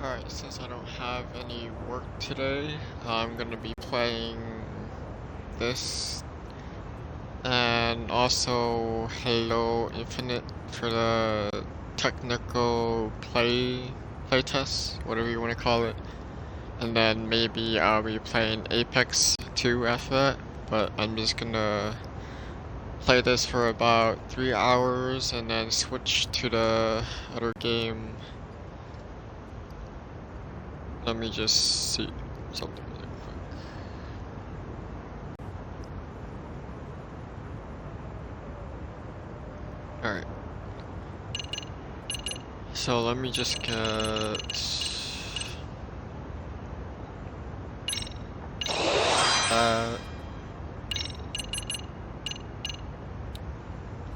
Alright, since I don't have any work today, I'm gonna be playing this and also Halo Infinite for the technical playtest, whatever you want to call it. And then maybe I'll be playing Apex 2 after that, but I'm just gonna play this for about 3 hours and then switch to the other game. Let me just see something really quick. Alright. So let me just get...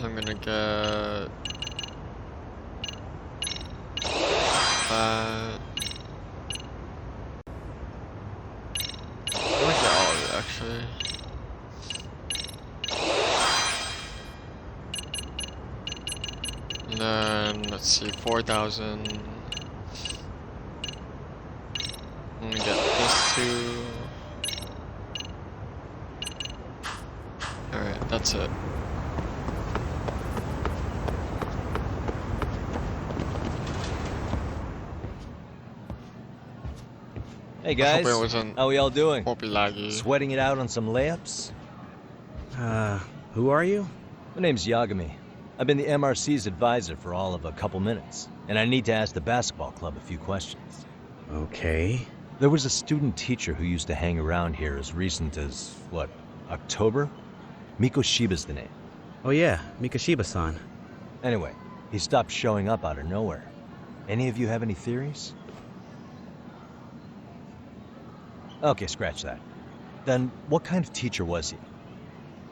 I'm gonna get... that. I like all of it actually. And then let's see, 4,000. I'm gonna get this too. Alright, that's it. Hey guys, Hope it wasn't, how we all doing? won't be laggy. Sweating it out on some layups? Who are you? My name's Yagami. I've been the MRC's advisor for all of a couple minutes, and I need to ask the basketball club a few questions. Okay. There was a student teacher who used to hang around here as recent as, what, October? Mikoshiba's the name. Oh yeah, Mikoshiba-san. Anyway, he stopped showing up out of nowhere. Any of you have any theories? Okay, scratch that. Then, what kind of teacher was he?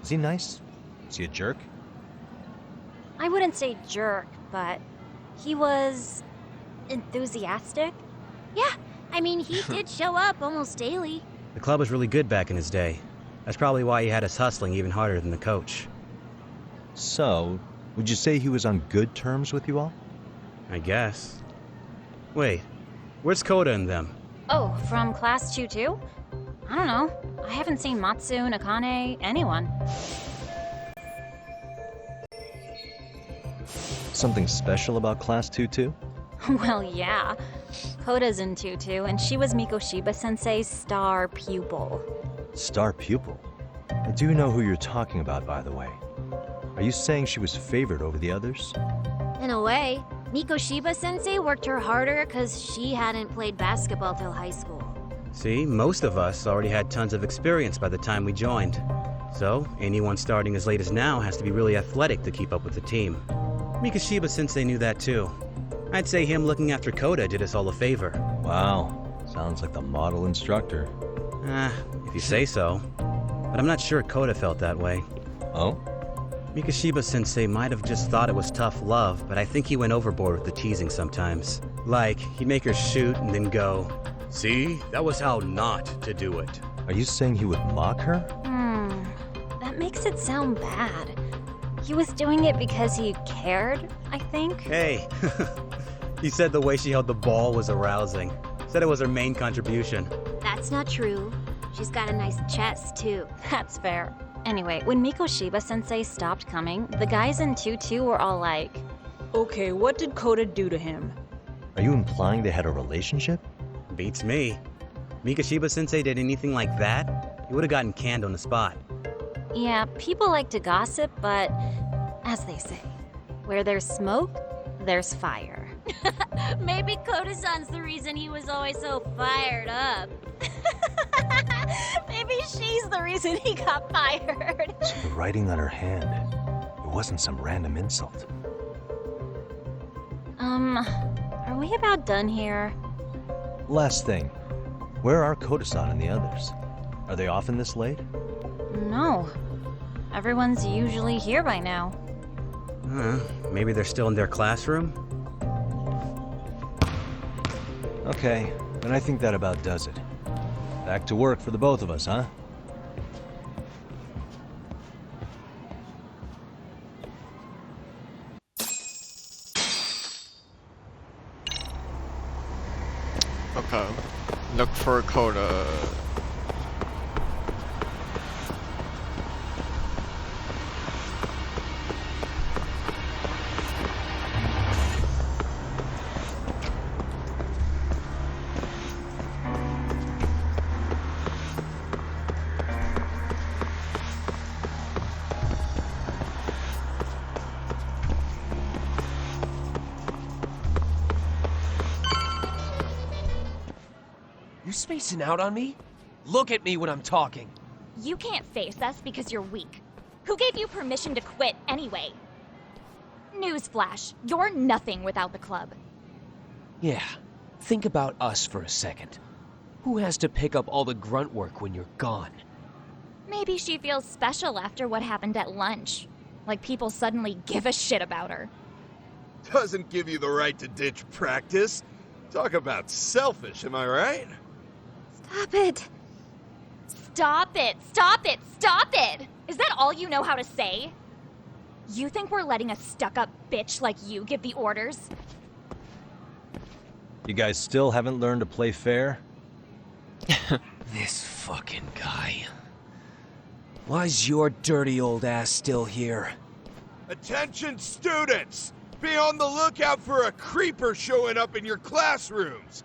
Was he nice? Was he a jerk? I wouldn't say jerk, but he was enthusiastic. Yeah, I mean, he did show up almost daily. The club was really good back in his day. That's probably why he had us hustling even harder than the coach. So, would you say he was on good terms with you all? I guess. Wait, where's Koda and them? Oh, from class 2 too? I don't know. I haven't seen Matsu, Nakane, anyone. Something special about Class 2-2? Well, yeah. Koda's in 2-2, and she was Mikoshiba-sensei's star pupil. Star pupil? I do know who you're talking about, by the way. Are you saying she was favored over the others? In a way, Mikoshiba-sensei worked her harder because she hadn't played basketball till high school. See, most of us already had tons of experience by the time we joined. So, anyone starting as late as now has to be really athletic to keep up with the team. Mikoshiba-sensei knew that too. I'd say him looking after Koda did us all a favor. Wow, sounds like the model instructor. If you say so. But I'm not sure Koda felt that way. Oh? Mikoshiba-sensei might have just thought it was tough love, but I think he went overboard with the teasing sometimes. Like, he'd make her shoot and then go, "See, that was how not to do it." Are you saying he would mock her? That makes it sound bad. He was doing it because he cared, I think. Hey, he said the way she held the ball was arousing. Said it was her main contribution. That's not true. She's got a nice chest, too. That's fair. Anyway, when Mikoshiba-sensei stopped coming, the guys in 2-2 were all like, Okay, what did Koda do to him? Are you implying they had a relationship? Beats me. Mikoshiba-sensei did anything like that, he would have gotten canned on the spot. yeah, people like to gossip, but as they say, where there's smoke, there's fire. Maybe Koda-san's the reason he was always so fired up. Maybe she's the reason he got fired. So the writing on her hand, it wasn't some random insult. Are we about done here? Last thing, where are Koda-san and the others? Are they often this late? No. Everyone's usually here by now. Maybe they're still in their classroom? Okay, then I think that about does it. Back to work for the both of us, huh? Okay. Look for Coda. You spacing out on me? Look at me when I'm talking. You can't face us because you're weak. Who gave you permission to quit anyway? Newsflash, you're nothing without the club. Yeah, think about us for a second. Who has to pick up all the grunt work when you're gone? Maybe she feels special after what happened at lunch. Like people suddenly give a shit about her. Doesn't give you the right to ditch practice. Talk about selfish, am I right? Stop it. Stop it! Stop it! Stop it! Is that all you know how to say? You think we're letting a stuck-up bitch like you give the orders? You guys still haven't learned to play fair? This fucking guy. Why's your dirty old ass still here? Attention students! Be on the lookout for a creeper showing up in your classrooms!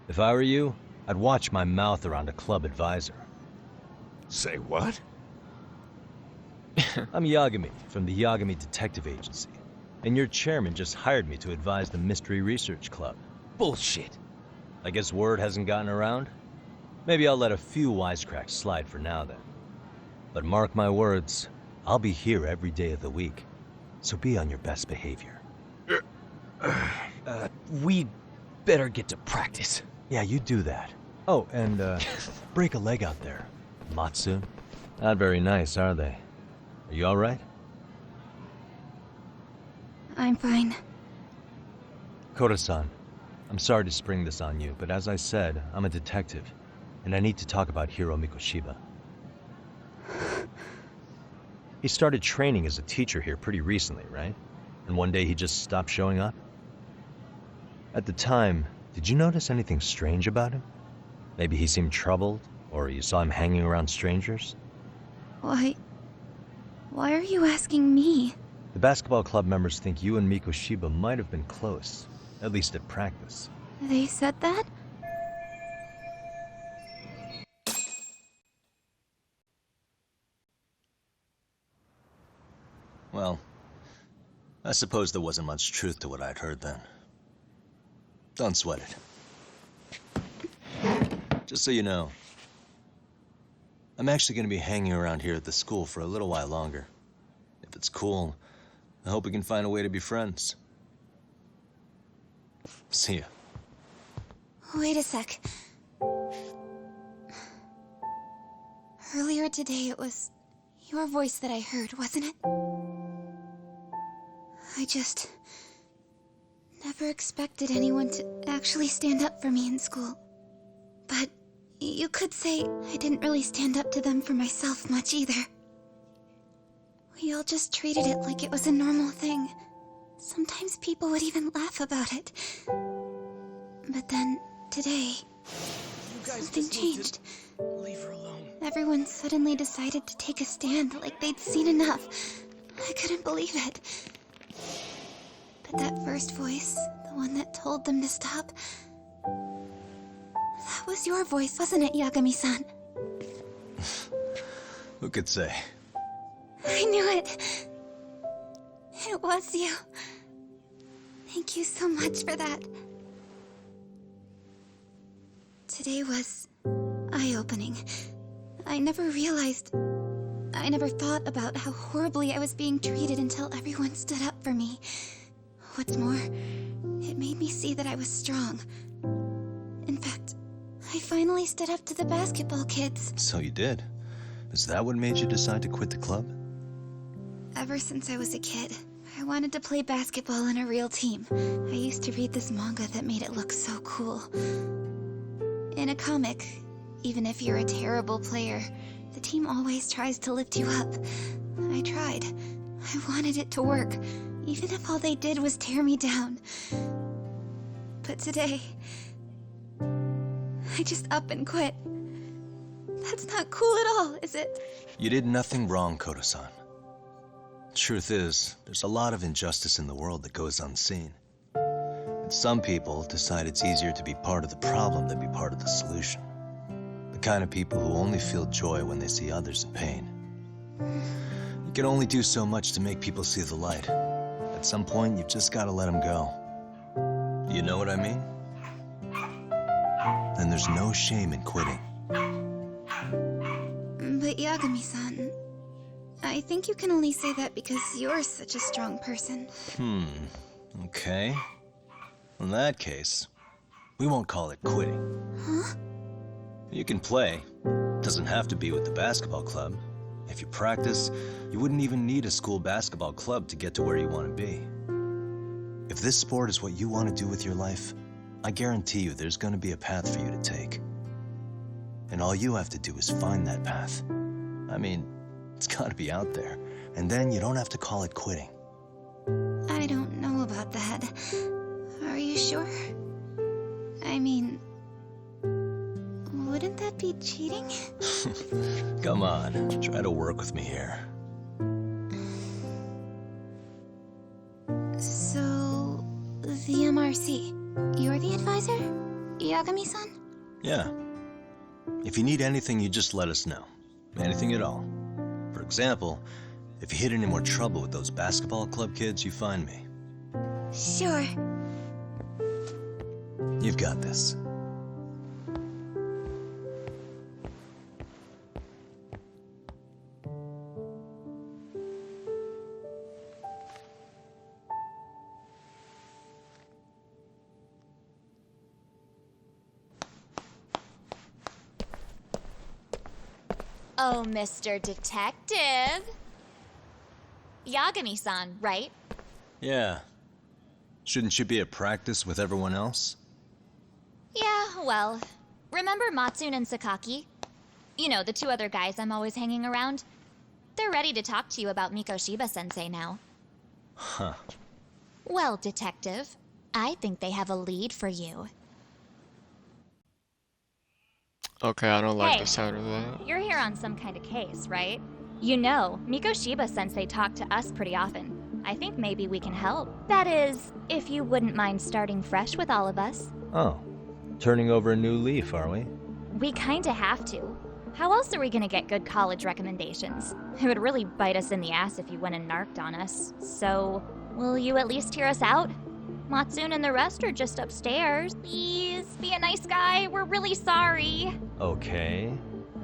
If I were you, I'd watch my mouth around a club advisor. Say what? I'm Yagami from the Yagami Detective Agency, and your chairman just hired me to advise the Mystery Research Club. Bullshit. I guess word hasn't gotten around? Maybe I'll let a few wisecracks slide for now then. But mark my words, I'll be here every day of the week, so be on your best behavior. We better get to practice. Yeah, you do that. Oh, and break a leg out there. Matsu? Not very nice, are they? Are you alright? I'm fine. Koda-san, I'm sorry to spring this on you, but as I said, I'm a detective, and I need to talk about Hiro Mikoshiba. He started training as a teacher here pretty recently, right? And one day he just stopped showing up? At the time, did you notice anything strange about him? Maybe he seemed troubled, or you saw him hanging around strangers? Why are you asking me? The basketball club members think you and Mikoshiba might have been close, at least at practice. They said that? Well, I suppose there wasn't much truth to what I'd heard then. Don't sweat it. Just so you know, I'm actually going to be hanging around here at the school for a little while longer. If it's cool, I hope we can find a way to be friends. See ya. Wait a sec. Earlier today, it was your voice that I heard, wasn't it? I just never expected anyone to actually stand up for me in school. But you could say I didn't really stand up to them for myself much either. We all just treated it like it was a normal thing. Sometimes people would even laugh about it. But then, today, something changed. Leave her alone. Everyone suddenly decided to take a stand like they'd seen enough. I couldn't believe it. But that first voice, the one that told them to stop, that was your voice, wasn't it, Yagami-san? Who could say? I knew it. It was you. Thank you so much for that. Today was eye-opening. I never thought about how horribly I was being treated until everyone stood up for me. What's more, it made me see that I was strong. In fact, I finally stood up to the basketball kids. So you did. Is that what made you decide to quit the club? Ever since I was a kid, I wanted to play basketball in a real team. I used to read this manga that made it look so cool. In a comic, even if you're a terrible player, the team always tries to lift you up. I tried. I wanted it to work, even if all they did was tear me down. But today, I just up and quit. That's not cool at all, is it? You did nothing wrong, Koto-san. Truth is, there's a lot of injustice in the world that goes unseen. And some people decide it's easier to be part of the problem than be part of the solution. The kind of people who only feel joy when they see others in pain. You can only do so much to make people see the light. At some point, you've just got to let them go. You know what I mean? Then there's no shame in quitting. But Yagami-san, I think you can only say that because you're such a strong person. Okay. In that case, we won't call it quitting. Huh? You can play. Doesn't have to be with the basketball club. If you practice, you wouldn't even need a school basketball club to get to where you want to be. If this sport is what you want to do with your life, I guarantee you there's going to be a path for you to take. And all you have to do is find that path. I mean, it's got to be out there. And then you don't have to call it quitting. I don't know about that. Are you sure? I mean, wouldn't that be cheating? Come on, try to work with me here. So, the MRC, you're the advisor? Yagami-san? Yeah. If you need anything, you just let us know. Anything at all. For example, if you hit any more trouble with those basketball club kids, you find me. Sure. You've got this. Oh, Mr. Detective. Yagami-san, right? Yeah. Shouldn't you be at practice with everyone else? Yeah, well, remember Matsune and Sakaki? You know, the two other guys I'm always hanging around? They're ready to talk to you about Mikoshiba-sensei now. Huh. Well, Detective, I think they have a lead for you. Okay, I don't like Hey. the sound of that. You're here on some kind of case, right? You know, Mikoshiba-sensei talked to us pretty often. I think maybe we can help. That is, if you wouldn't mind starting fresh with all of us. Oh. Turning over a new leaf, are we? We kinda have to. How else are we gonna get good college recommendations? It would really bite us in the ass if you went and narked on us. So, will you at least hear us out? Matsune and the rest are just upstairs. Please, be a nice guy. We're really sorry. Okay.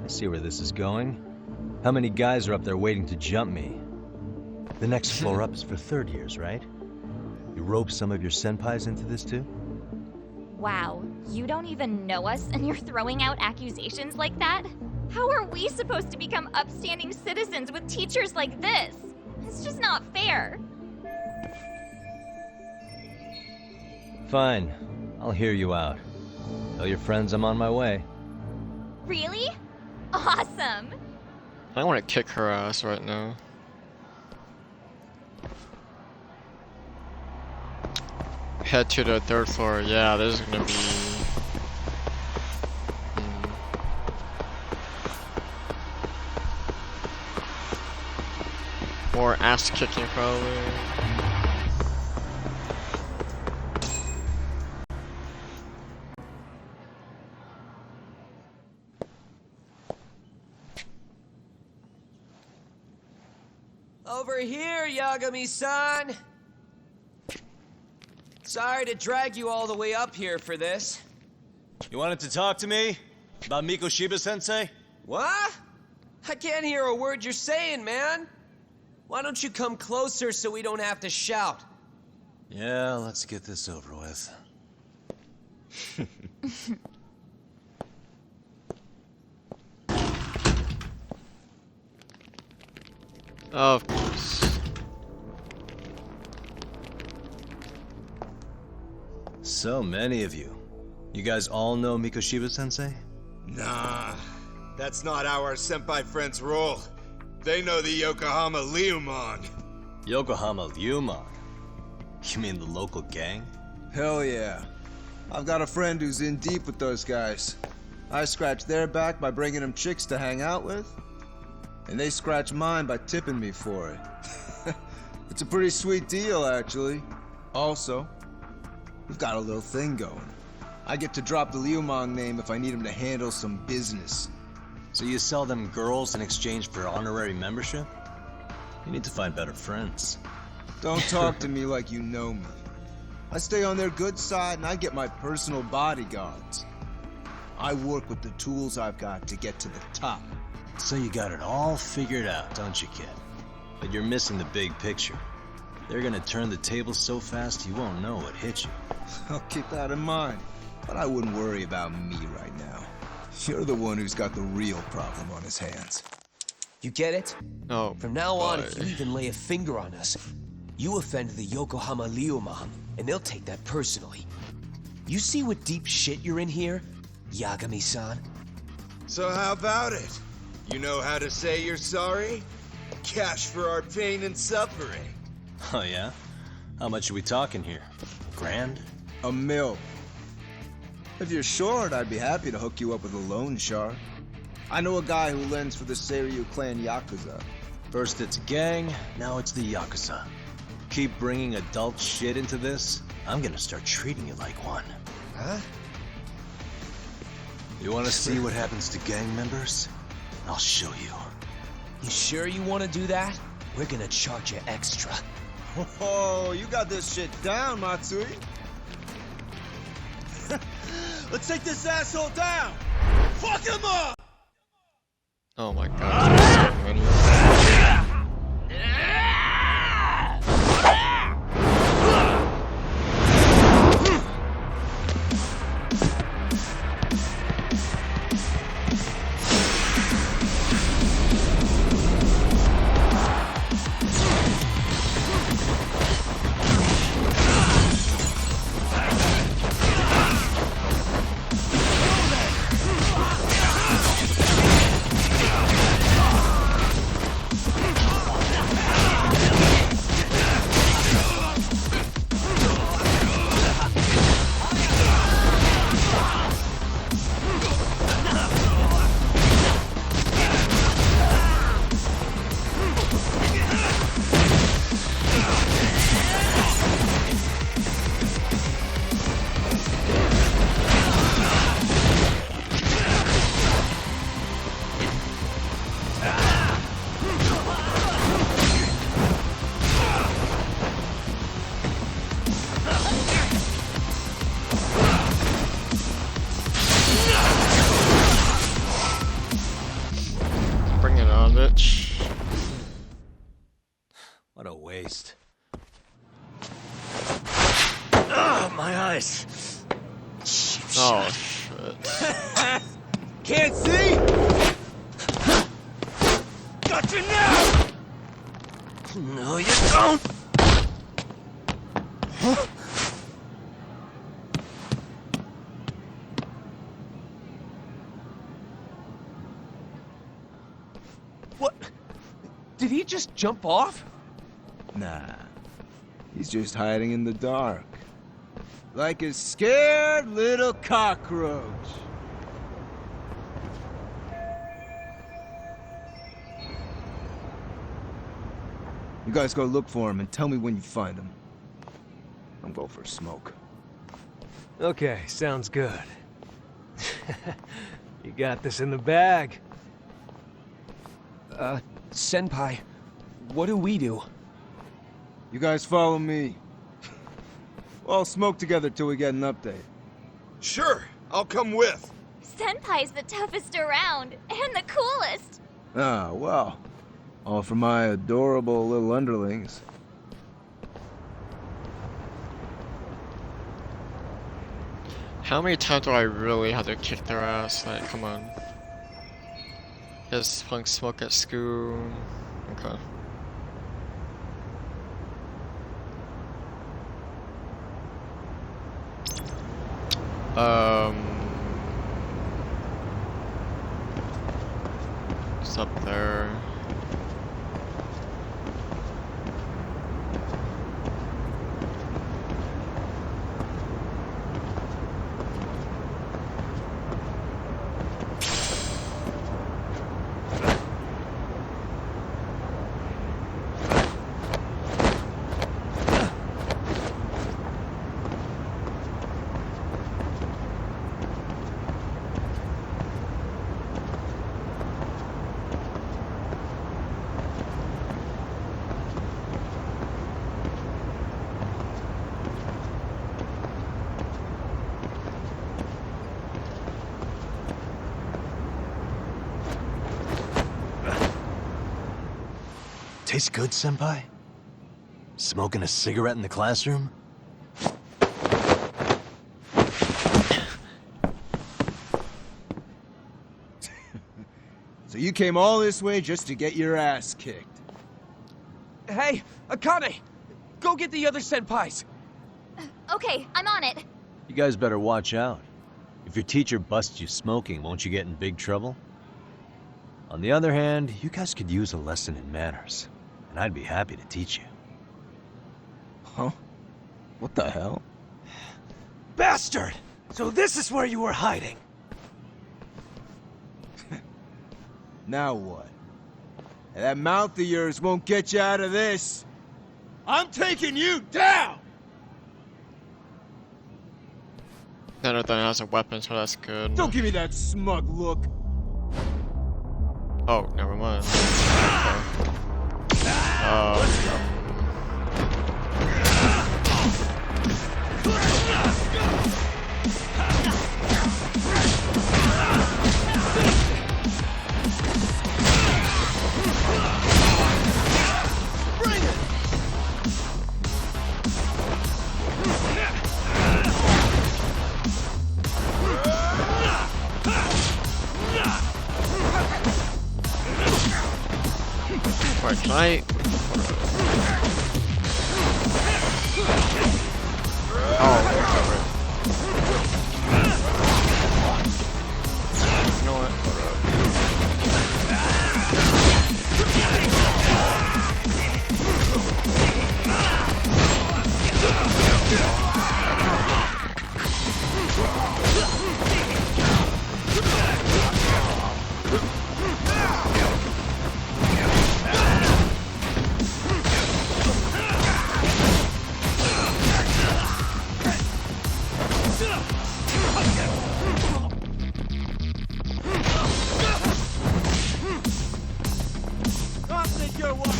I see where this is going. How many guys are up there waiting to jump me? The next floor up is for third years, right? You rope some of your senpais into this too? Wow, you don't even know us and you're throwing out accusations like that? How are we supposed to become upstanding citizens with teachers like this? It's just not fair. Fine. I'll hear you out. Tell your friends I'm on my way. Really? Awesome. I want to kick her ass right now. Head to the third floor. Yeah, this is gonna be... more ass kicking probably. Over here, Yagami-san! Sorry to drag you all the way up here for this. You wanted to talk to me? About Mikoshiba-sensei? What? I can't hear a word you're saying, man. Why don't you come closer so we don't have to shout? Yeah, let's get this over with. Of course. So many of you. You guys all know Mikoshiba-sensei? Nah, that's not how our senpai friends roll. They know the Yokohama Leomon. Yokohama Leomon? You mean the local gang? Hell yeah. I've got a friend who's in deep with those guys. I scratch their back by bringing them chicks to hang out with, and they scratch mine by tipping me for it. It's a pretty sweet deal, actually. Also, we've got a little thing going. I get to drop the Liumang name if I need him to handle some business. So you sell them girls in exchange for honorary membership? You need to find better friends. Don't talk to me like you know me. I stay on their good side and I get my personal bodyguards. I work with the tools I've got to get to the top. So you got it all figured out, don't you, kid? But you're missing the big picture. They're gonna turn the tables so fast you won't know what hit you. I'll keep that in mind. But I wouldn't worry about me right now. You're the one who's got the real problem on his hands. You get it? Oh, From now on, boy. if you even lay a finger on us, you offend the Yokohama Liumang, and they'll take that personally. You see what deep shit you're in here, Yagami-san? So how about it? You know how to say you're sorry? Cash for our pain and suffering. Oh yeah? How much are we talking here? Grand? $1 million. If you're short, I'd be happy to hook you up with a loan shark. I know a guy who lends for the Seiryu clan Yakuza. First it's a gang, now it's the Yakuza. Keep bringing adult shit into this, I'm gonna start treating you like one. Huh? You wanna see what happens to gang members? I'll show you. You sure you want to do that? We're gonna charge you extra. Oh, you got this shit down, Matsui. Let's take this asshole down! Fuck him up! Oh my god, there's so many. Bring it on, bitch. What a waste. Ah, my eyes. Oh shit. Can't see? Got you now! No, you don't. What? Did he just jump off? Nah. He's just hiding in the dark. Like a scared little cockroach. You guys go look for him and tell me when you find him. I'm going for a smoke. Okay, sounds good. You got this in the bag. Senpai, what do we do? You guys follow me. We'll all smoke together till we get an update. Sure, I'll come with. Senpai's the toughest around, and the coolest. Ah, well. All for my adorable little underlings. How many times do I really have to kick their ass? Like, come on. Is Punk Smoke at school? Okay. It's up there. Taste good, Senpai? Smoking a cigarette in the classroom? So you came all this way just to get your ass kicked. Hey, Akane! Go get the other senpais! Okay, I'm on it. You guys better watch out. If your teacher busts you smoking, won't you get in big trouble? On the other hand, you guys could use a lesson in manners, and I'd be happy to teach you. Huh? What the hell? Bastard! So this is where you were hiding. Now what? That mouth of yours won't get you out of this. I'm taking you down! None of them has a weapon, so that's good. Don't give me that smug look. Oh, never mind. Okay. Wait, can I? Oh, right. You know what?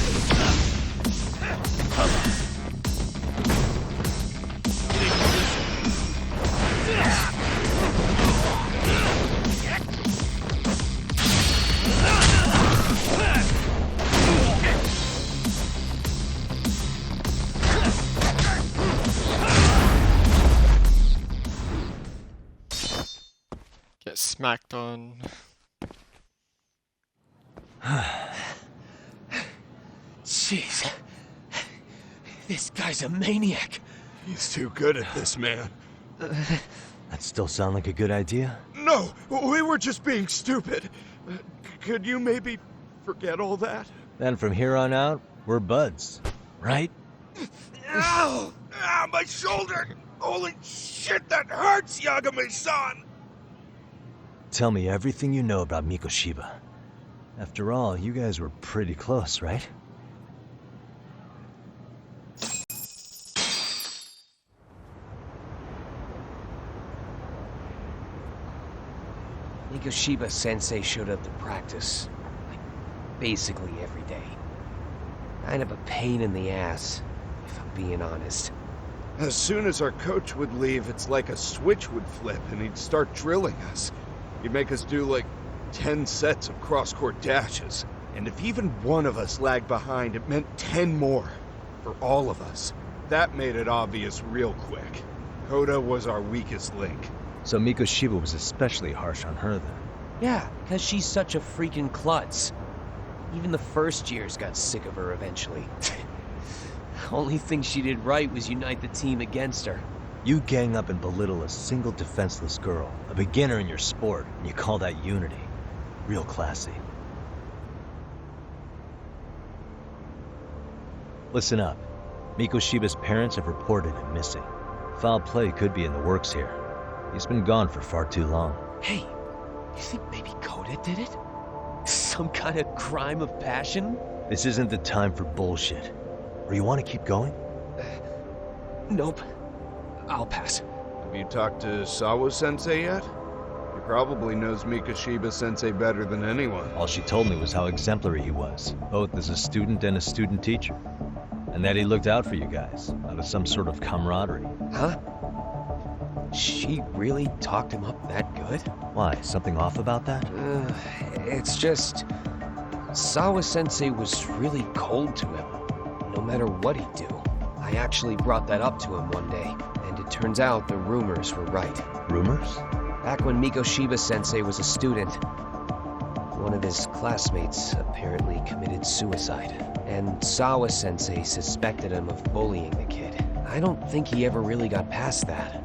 Get smacked on. Jeez. This guy's a maniac. He's too good at this, man. That still sound like a good idea? No, we were just being stupid. Could you maybe forget all that? Then from here on out, we're buds, right? Ow! Ah, my shoulder! Holy shit, that hurts, Yagami-san! Tell me everything you know about Mikoshiba. After all, you guys were pretty close, right? Mikoshiba Sensei showed up to practice, like, basically every day. Kind of a pain in the ass, if I'm being honest. As soon as our coach would leave, it's like a switch would flip and he'd start drilling us. He'd make us do like 10 sets of cross-court dashes. And if even one of us lagged behind, it meant 10 more. For all of us. That made it obvious real quick. Koda was our weakest link. So Mikoshiba was especially harsh on her then. Yeah, because she's such a freaking klutz. Even the first years got sick of her eventually. Only thing she did right was unite the team against her. You gang up and belittle a single defenseless girl, a beginner in your sport, and you call that unity. Real classy. Listen up. Mikoshiba's parents have reported him missing. Foul play could be in the works here. He's been gone for far too long. Hey, you think maybe Koda did it? Some kind of crime of passion? This isn't the time for bullshit. Or you want to keep going? Nope. I'll pass. Have you talked to Sawa-sensei yet? He probably knows Mikoshiba-sensei better than anyone. All she told me was how exemplary he was, both as a student and a student teacher. And that he looked out for you guys, out of some sort of camaraderie. Huh? She really talked him up that good? Why, something off about that? It's just... Sawa-sensei was really cold to him, no matter what he'd do. I actually brought that up to him one day, and it turns out the rumors were right. Rumors? Back when Mikoshiba-sensei was a student, one of his classmates apparently committed suicide, and Sawa-sensei suspected him of bullying the kid. I don't think he ever really got past that.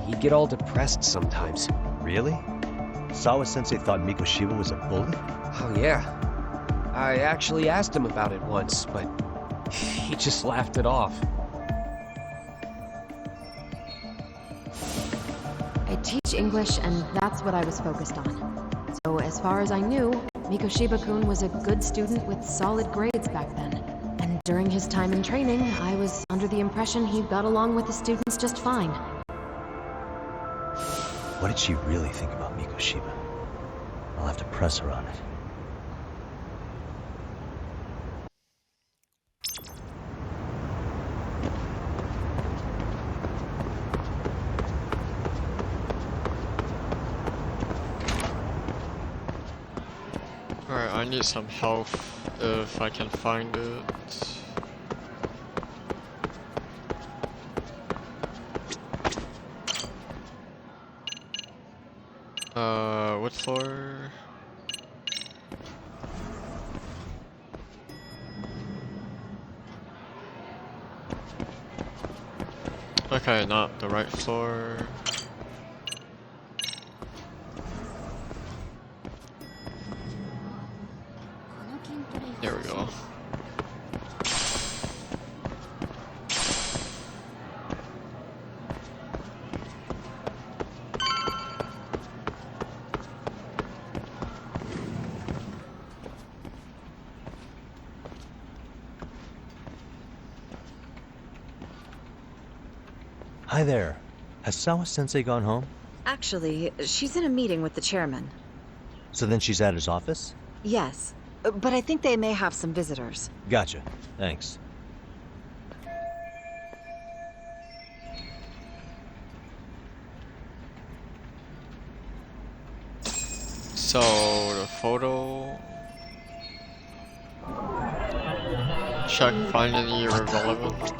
He'd get all depressed sometimes. Really? Sawa-sensei thought Mikoshiba was a bully? Oh yeah. I actually asked him about it once, but he just laughed it off. I teach English, and that's what I was focused on. So as far as I knew, Mikoshiba-kun was a good student with solid grades back then. And during his time in training, I was under the impression he got along with the students just fine. What did she really think about Mikoshiba? I'll have to press her on it. Alright, I need some health if I can find it. What floor? Okay, not the right floor. There we go. Hi there. Has Sawa-sensei gone home? Actually, she's in a meeting with the chairman. So then she's at his office? Yes, but I think they may have some visitors. Gotcha. Thanks. So, the photo... Check find any irrelevant.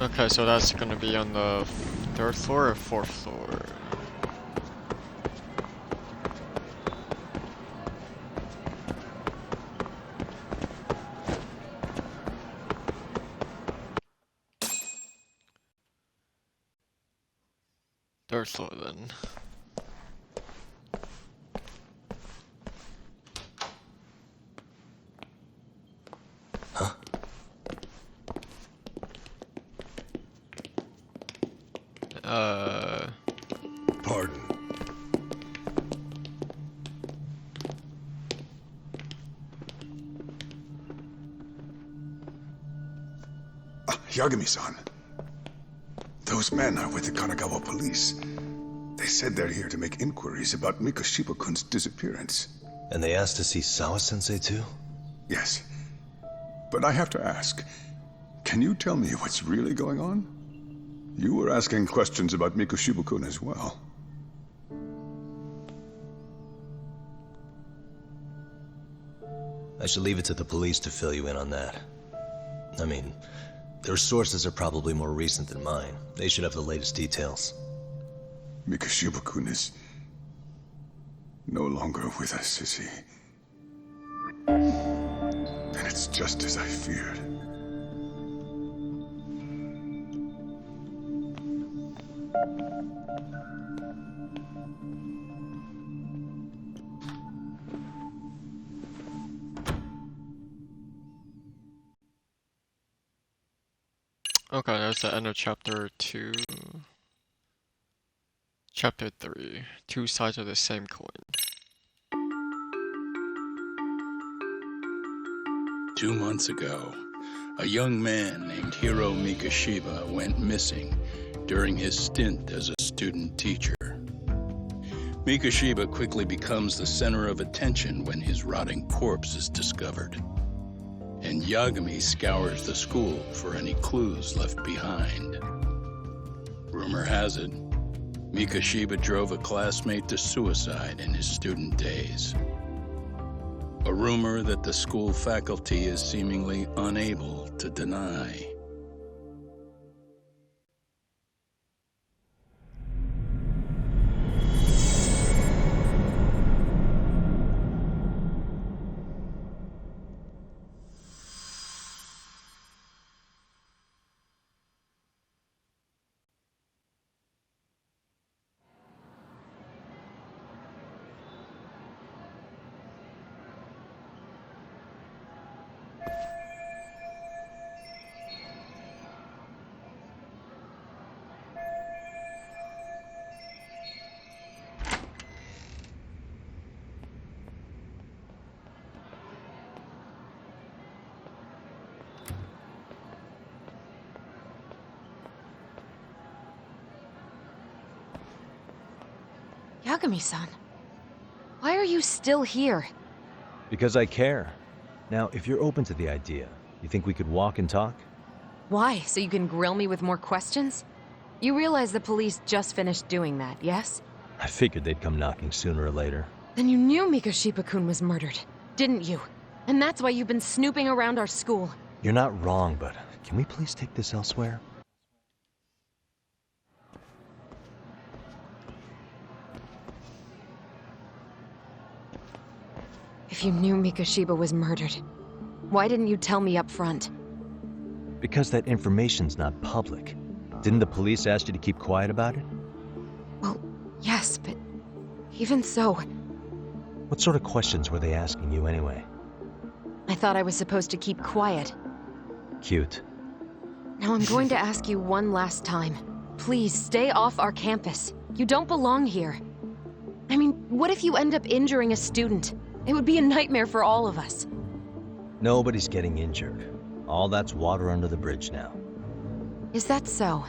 Okay, so that's gonna be on the 3rd floor or 4th floor? Third floor then. Pardon. Yagami-san. Those men are with the Kanagawa police. They said they're here to make inquiries about Mikoshiba-kun's disappearance. And they asked to see Sawa-sensei too? Yes. But I have to ask, can you tell me what's really going on? You were asking questions about Mikoshiba-kun as well. I should leave it to the police to fill you in on that. I mean, their sources are probably more recent than mine. They should have the latest details. Mikoshiba-kun is no longer with us, is he? Then it's just as I feared. Okay, that's the end of chapter 2. Chapter 3. Two sides of the same coin. 2 months ago, a young man named Hiro Mikoshiba went missing during his stint as a student teacher. Mikoshiba quickly becomes the center of attention when his rotting corpse is discovered. And Yagami scours the school for any clues left behind. Rumor has it, Mikoshiba drove a classmate to suicide in his student days. A rumor that the school faculty is seemingly unable to deny. Yagami-san, why are you still here? Because I care. Now, if you're open to the idea, you think we could walk and talk? Why? So you can grill me with more questions? You realize the police just finished doing that, yes? I figured they'd come knocking sooner or later. Then you knew Mikoshiba-kun was murdered, didn't you? And that's why you've been snooping around our school. You're not wrong, but can we please take this elsewhere? If you knew Mikoshiba was murdered, why didn't you tell me up front? Because that information's not public. Didn't the police ask you to keep quiet about it? Well, yes, but even so... What sort of questions were they asking you anyway? I thought I was supposed to keep quiet. Cute. Now I'm going to ask you one last time. Please, stay off our campus. You don't belong here. I mean, what if you end up injuring a student? It would be a nightmare for all of us. Nobody's getting injured. All that's water under the bridge now. Is that so?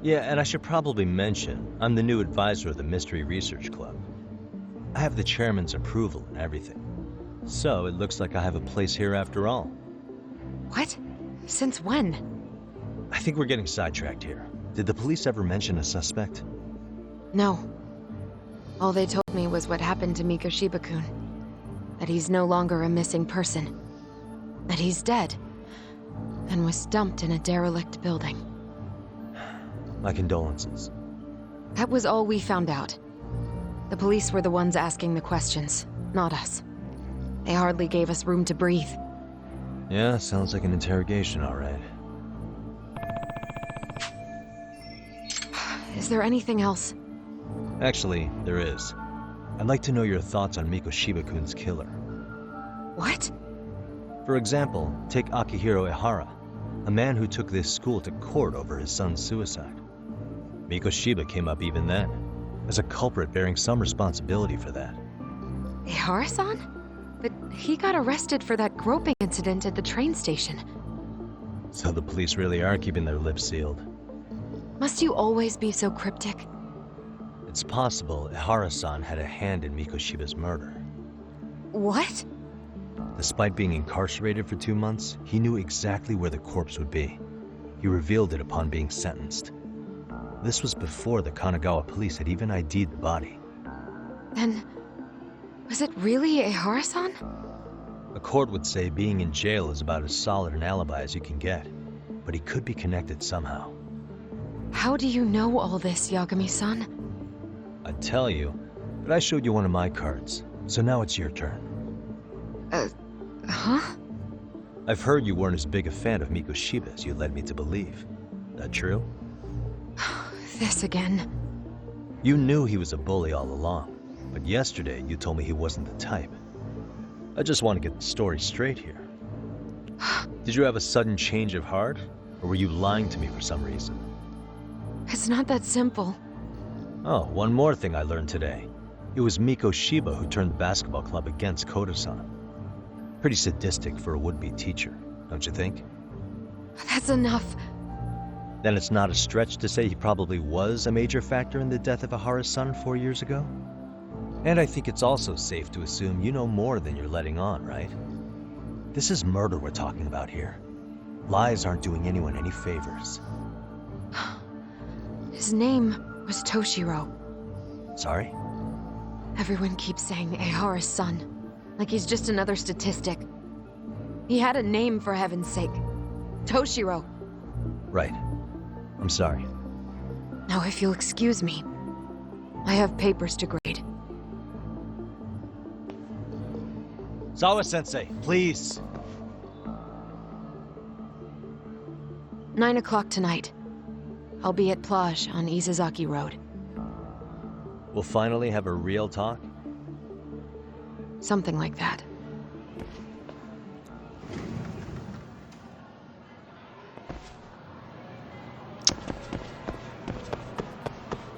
Yeah, and I should probably mention, I'm the new advisor of the Mystery Research Club. I have the chairman's approval and everything. So it looks like I have a place here after all. What? Since when? I think we're getting sidetracked here. Did the police ever mention a suspect? No. All they told me was what happened to Mikoshiba-kun. That he's no longer a missing person. That he's dead. And was dumped in a derelict building. My condolences. That was all we found out. The police were the ones asking the questions, not us. They hardly gave us room to breathe. Yeah, sounds like an interrogation, all right. Is there anything else? Actually, there is. I'd like to know your thoughts on Mikoshiba-kun's killer. What? For example, take Akihiro Ehara, a man who took this school to court over his son's suicide. Mikoshiba came up even then, as a culprit bearing some responsibility for that. Ehara-san? But he got arrested for that groping incident at the train station. So the police really are keeping their lips sealed. Must you always be so cryptic? It's possible Ehara-san had a hand in Mikoshiba's murder. What? Despite being incarcerated for 2 months, he knew exactly where the corpse would be. He revealed it upon being sentenced. This was before the Kanagawa police had even ID'd the body. Then, was it really Ehara-san? A court would say being in jail is about as solid an alibi as you can get, but he could be connected somehow. How do you know all this, Yagami-san? I'd tell you, but I showed you one of my cards, so now it's your turn. Huh? I've heard you weren't as big a fan of Mikoshiba as you led me to believe. That true? This again. You knew he was a bully all along, but yesterday you told me he wasn't the type. I just want to get the story straight here. Did you have a sudden change of heart? Or were you lying to me for some reason? It's not that simple. Oh, one more thing I learned today. It was Miko Shiba who turned the basketball club against Koto-san. Pretty sadistic for a would-be teacher, don't you think? That's enough. Then it's not a stretch to say he probably was a major factor in the death of Ahara's son 4 years ago? And I think it's also safe to assume you know more than you're letting on, right? This is murder we're talking about here. Lies aren't doing anyone any favors. His name was Toshiro. Sorry? Everyone keeps saying Ahara's son, like he's just another statistic. He had a name, for heaven's sake. Toshiro. Right. I'm sorry. Now, if you'll excuse me, I have papers to grade. Sawa-sensei, please! 9 o'clock tonight. I'll be at Plage on Isazaki Road. We'll finally have a real talk? Something like that.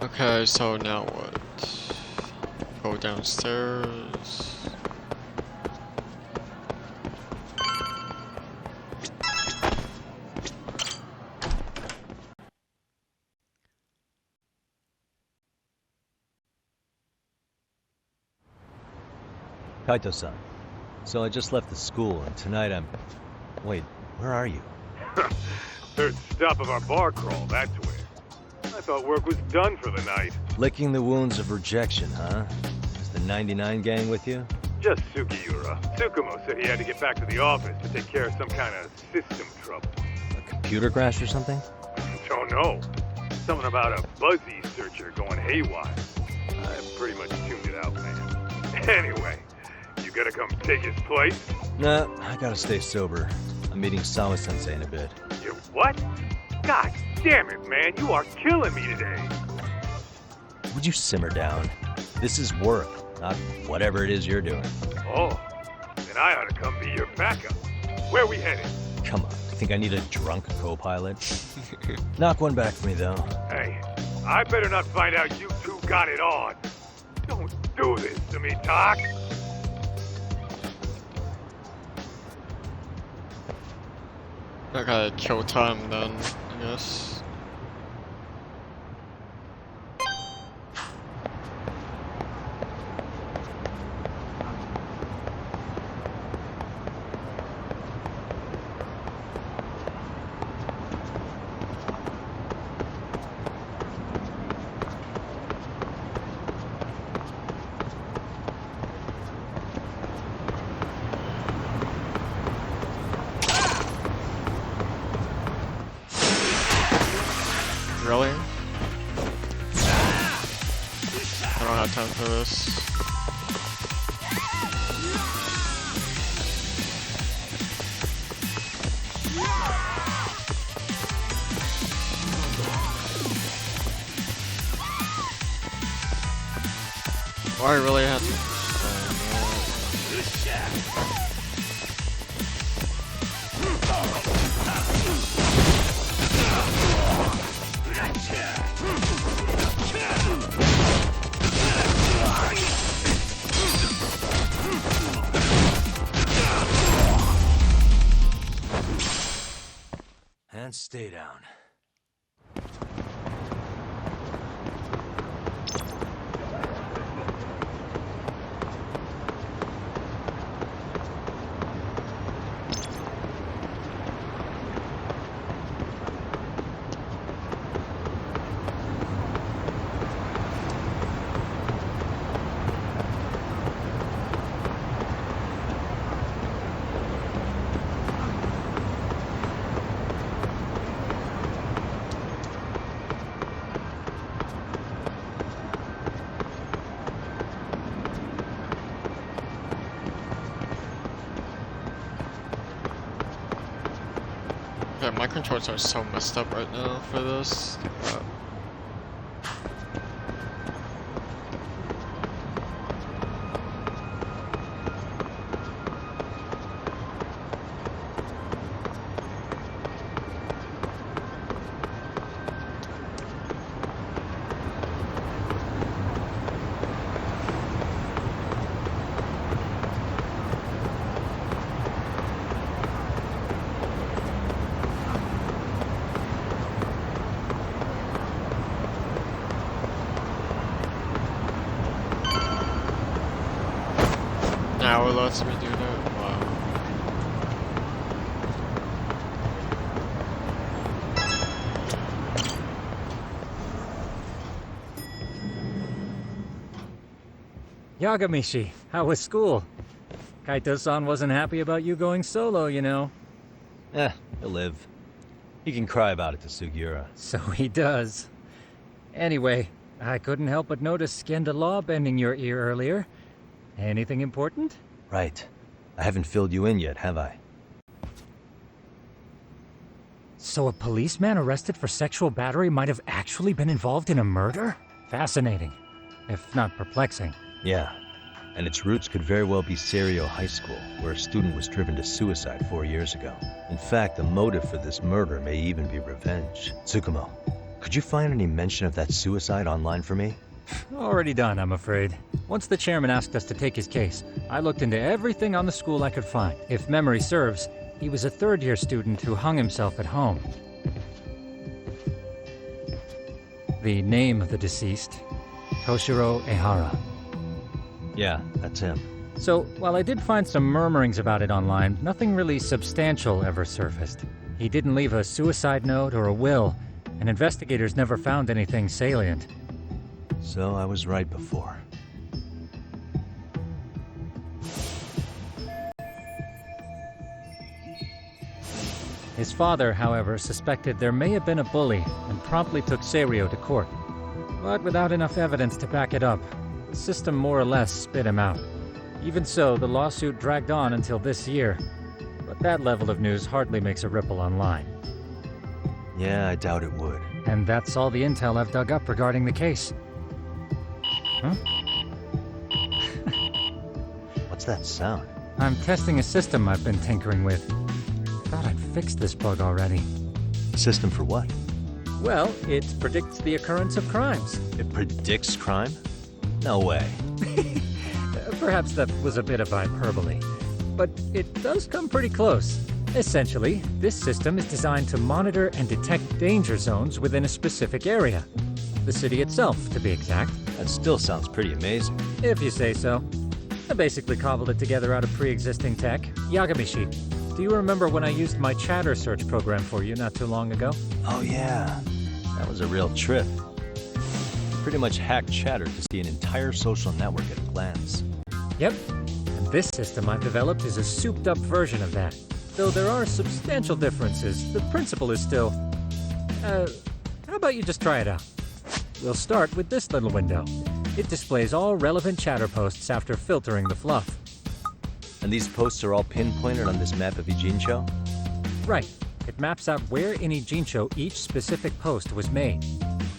Okay, so now what? Go downstairs. Kaito-san, so I just left the school, and tonight I'm... Wait, where are you? Third stop of our bar crawl, that's where. I thought work was done for the night. Licking the wounds of rejection, huh? Is the 99 gang with you? Just Sugiura. Tsukumo said he had to get back to the office to take care of some kind of system trouble. A computer crash or something? Don't know. Something about a Buzzy searcher going haywire. I pretty much tuned it out, man. Anyway, you gonna come take his place? Nah, I gotta stay sober. I'm meeting Sawa-sensei in a bit. You what? God damn it, man, you are killing me today. Would you simmer down? This is work, not whatever it is you're doing. Oh, then I ought to come be your backup. Where we headed? Come on, you think I need a drunk co-pilot? Knock one back for me, though. Hey, I better not find out you two got it on. Don't do this to me, Doc. Okay, kill time then, I guess. Really? I don't have time for this. Oh, I really have to. And stay down. Yeah, my controls are so messed up right now for this. Now it lets me do that? Wow. Yagamishi, how was school? Kaito-san wasn't happy about you going solo, you know. He'll live. He can cry about it to Sugiura. So he does. Anyway, I couldn't help but notice Skenda Law bending your ear earlier. Anything important? Right. I haven't filled you in yet, have I? So a policeman arrested for sexual battery might have actually been involved in a murder? Fascinating, if not perplexing. Yeah. And its roots could very well be Serio High School, where a student was driven to suicide 4 years ago. In fact, the motive for this murder may even be revenge. Tsukumo, could you find any mention of that suicide online for me? Already done, I'm afraid. Once the chairman asked us to take his case, I looked into everything on the school I could find. If memory serves, he was a third-year student who hung himself at home. The name of the deceased, Toshiro Ehara. Yeah, that's him. So, while I did find some murmurings about it online, nothing really substantial ever surfaced. He didn't leave a suicide note or a will, and investigators never found anything salient. So I was right before. His father, however, suspected there may have been a bully and promptly took Serio to court. But without enough evidence to back it up, the system more or less spit him out. Even so, the lawsuit dragged on until this year. But that level of news hardly makes a ripple online. Yeah, I doubt it would. And that's all the intel I've dug up regarding the case. Huh? What's that sound? I'm testing a system I've been tinkering with. Thought I'd fixed this bug already. System for what? Well, it predicts the occurrence of crimes. It predicts crime? No way. Perhaps that was a bit of hyperbole, but it does come pretty close. Essentially, this system is designed to monitor and detect danger zones within a specific area. The city itself, to be exact. That still sounds pretty amazing. If you say so. I basically cobbled it together out of pre-existing tech. Yagamishi, do you remember when I used my chatter search program for you not too long ago? Oh yeah, that was a real trip. Pretty much hacked Chatter to see an entire social network at a glance. Yep, and this system I've developed is a souped-up version of that. Though there are substantial differences, the principle is still... how about you just try it out? We'll start with this little window. It displays all relevant chatter posts after filtering the fluff. And these posts are all pinpointed on this map of Ijincho? Right. It maps out where in Ijincho each specific post was made.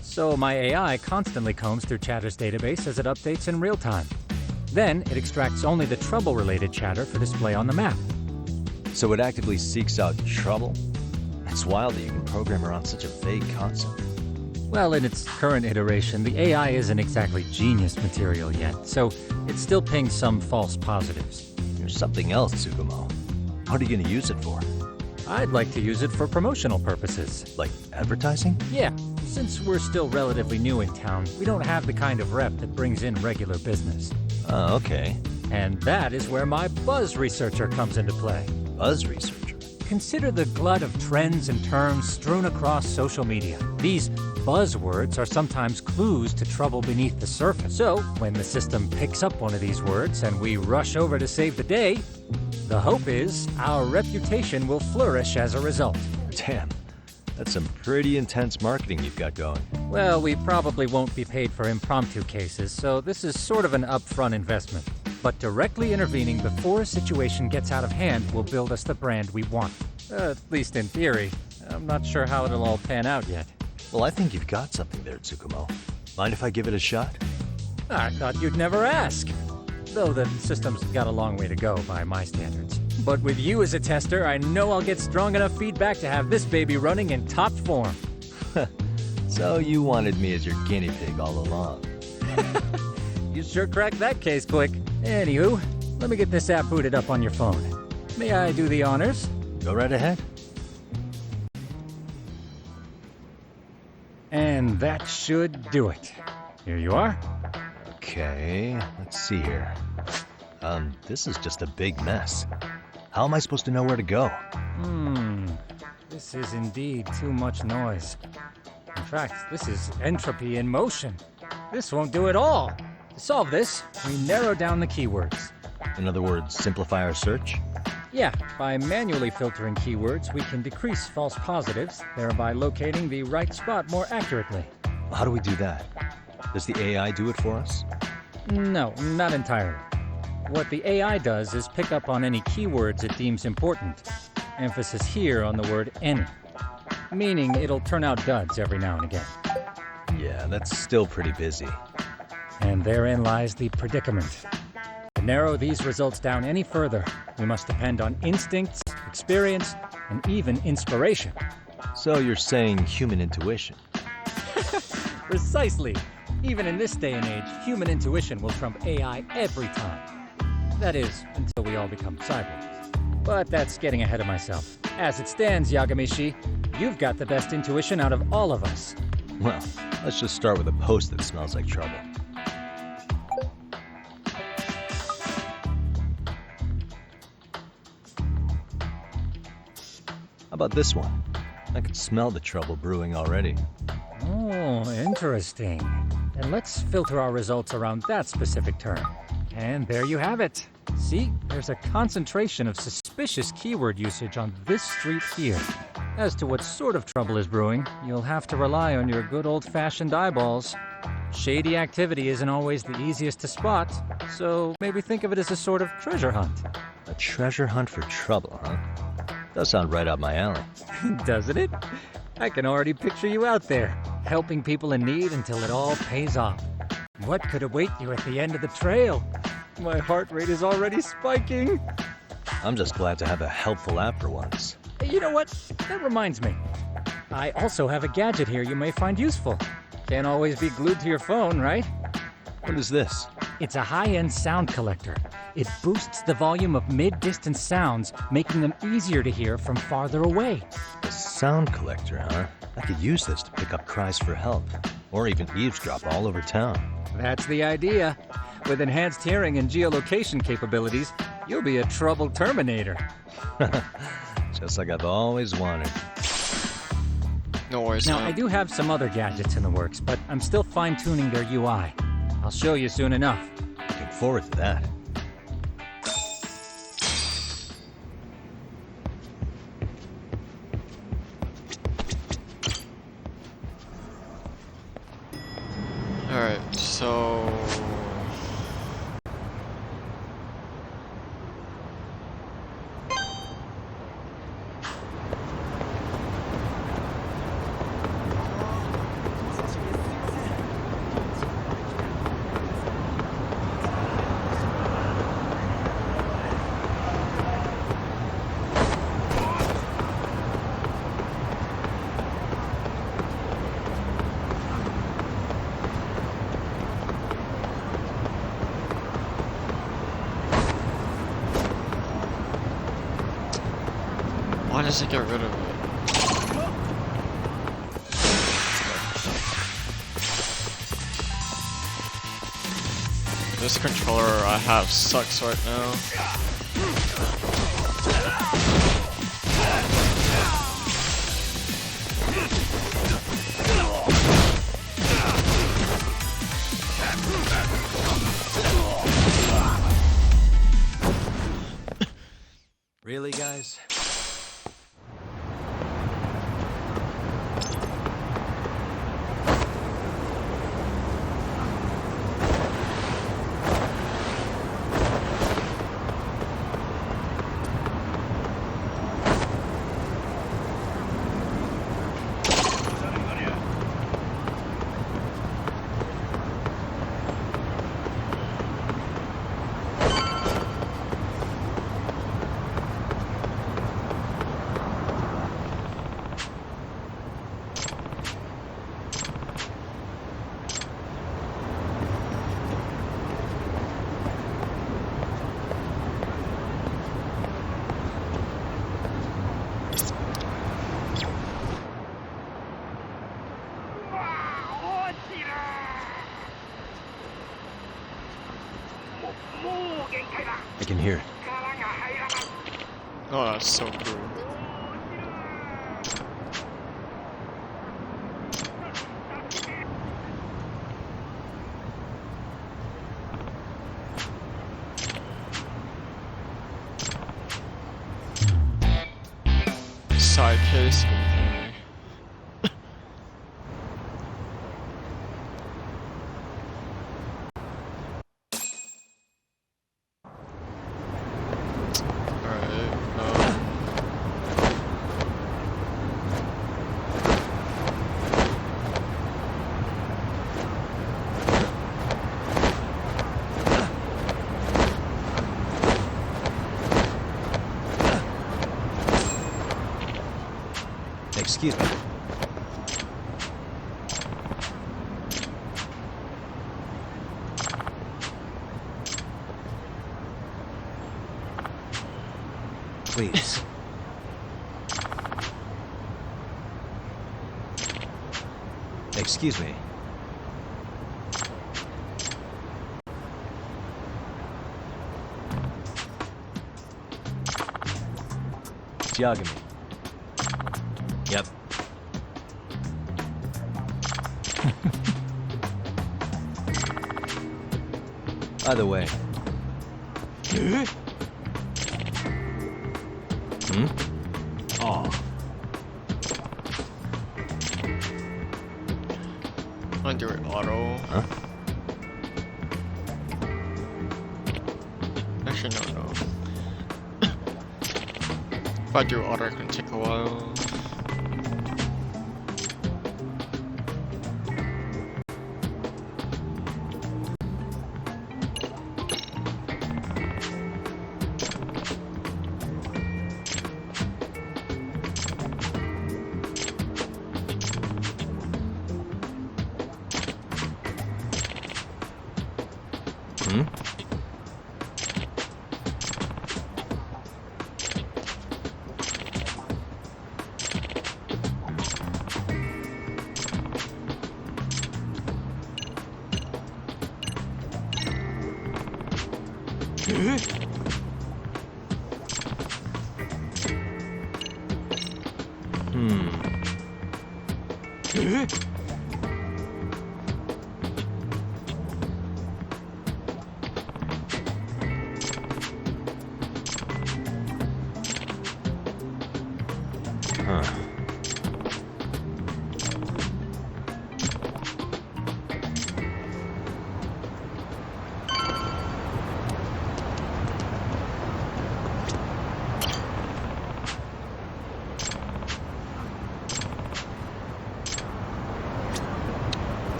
So my AI constantly combs through Chatter's database as it updates in real time. Then it extracts only the trouble-related chatter for display on the map. So it actively seeks out trouble? It's wild that you can program around such a vague concept. Well, in its current iteration, the AI isn't exactly genius material yet, so it still pings some false positives. There's something else, Tsukumo. What are you going to use it for? I'd like to use it for promotional purposes. Like advertising? Yeah. Since we're still relatively new in town, we don't have the kind of rep that brings in regular business. Oh, okay. And that is where my buzz researcher comes into play. Buzz researcher? Consider the glut of trends and terms strewn across social media. These buzzwords are sometimes clues to trouble beneath the surface. So, when the system picks up one of these words and we rush over to save the day, the hope is our reputation will flourish as a result. Damn. That's some pretty intense marketing you've got going. Well, we probably won't be paid for impromptu cases, so this is sort of an upfront investment. But directly intervening before a situation gets out of hand will build us the brand we want. At least in theory. I'm not sure how it'll all pan out yet. Well, I think you've got something there, Tsukumo. Mind if I give it a shot? I thought you'd never ask. Though the system's got a long way to go by my standards. But with you as a tester, I know I'll get strong enough feedback to have this baby running in top form. So you wanted me as your guinea pig all along. You sure cracked that case quick. Anywho, let me get this app booted up on your phone. May I do the honors? Go right ahead. And that should do it. Here you are. Okay, let's see here. This is just a big mess. How am I supposed to know where to go? This is indeed too much noise. In fact, this is entropy in motion. This won't do at all. To solve this, we narrow down the keywords. In other words, simplify our search? Yeah, by manually filtering keywords, we can decrease false positives, thereby locating the right spot more accurately. How do we do that? Does the AI do it for us? No, not entirely. What the AI does is pick up on any keywords it deems important. Emphasis here on the word any. Meaning it'll turn out duds every now and again. Yeah, that's still pretty busy. And therein lies the predicament. To narrow these results down any further, we must depend on instincts, experience, and even inspiration. So you're saying human intuition? Precisely. Even in this day and age, human intuition will trump AI every time. That is, until we all become cyborgs. But that's getting ahead of myself. As it stands, Yagami-shi, you've got the best intuition out of all of us. Well, let's just start with a post that smells like trouble. How about this one? I can smell the trouble brewing already. Oh, interesting. Then let's filter our results around that specific term. And there you have it. See, there's a concentration of suspicious keyword usage on this street here. As to what sort of trouble is brewing, you'll have to rely on your good old-fashioned eyeballs. Shady activity isn't always the easiest to spot, so maybe think of it as a sort of treasure hunt. A treasure hunt for trouble, huh? Does sound right up my alley. Doesn't it? I can already picture you out there, helping people in need until it all pays off. What could await you at the end of the trail? My heart rate is already spiking. I'm just glad to have a helpful app for once. You know what? That reminds me. I also have a gadget here you may find useful. Can't always be glued to your phone, right? What is this? It's a high-end sound collector. It boosts the volume of mid-distance sounds, making them easier to hear from farther away. A sound collector, huh? I could use this to pick up cries for help, or even eavesdrop all over town. That's the idea. With enhanced hearing and geolocation capabilities, you'll be a trouble terminator. Just like I've always wanted. No worries. Now, I do have some other gadgets in the works, but I'm still fine-tuning their UI. I'll show you soon enough. Looking forward to that. Alright, so... Why does it get rid of it? This controller I have sucks right now. Really, guys? I can hear it. Oh, that's so cool. Side case. Excuse me. Please. Excuse me. It's Yagami. Yep. Either way. Oh. I'll do it auto. Huh? Actually, no. If I do auto, it can take a while.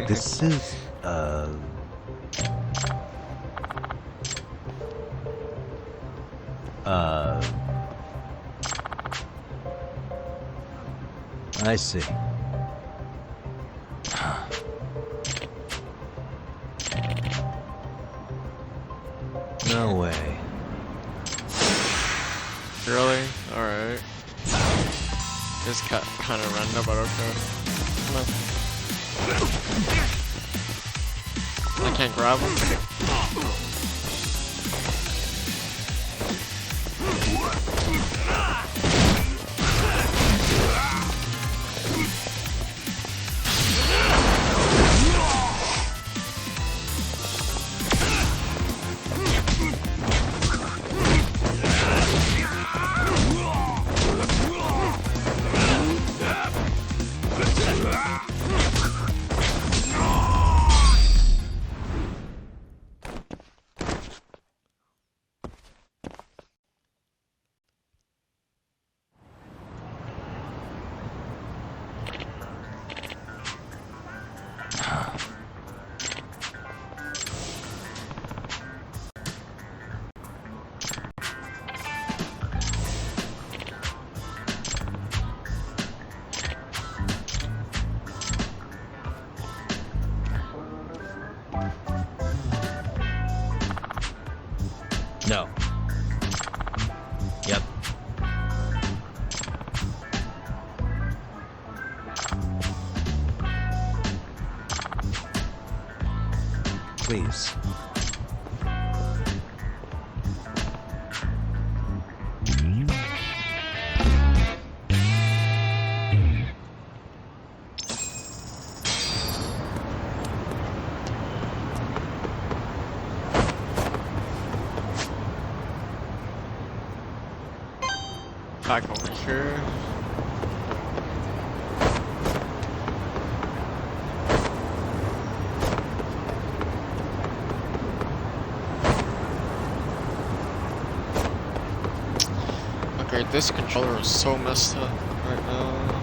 This is, I see. No way. Really? Alright. This cat kind of random, but okay. I can't grab him. No. Yep. Please. Back over here. Okay, this controller is so messed up right now.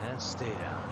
And stay down.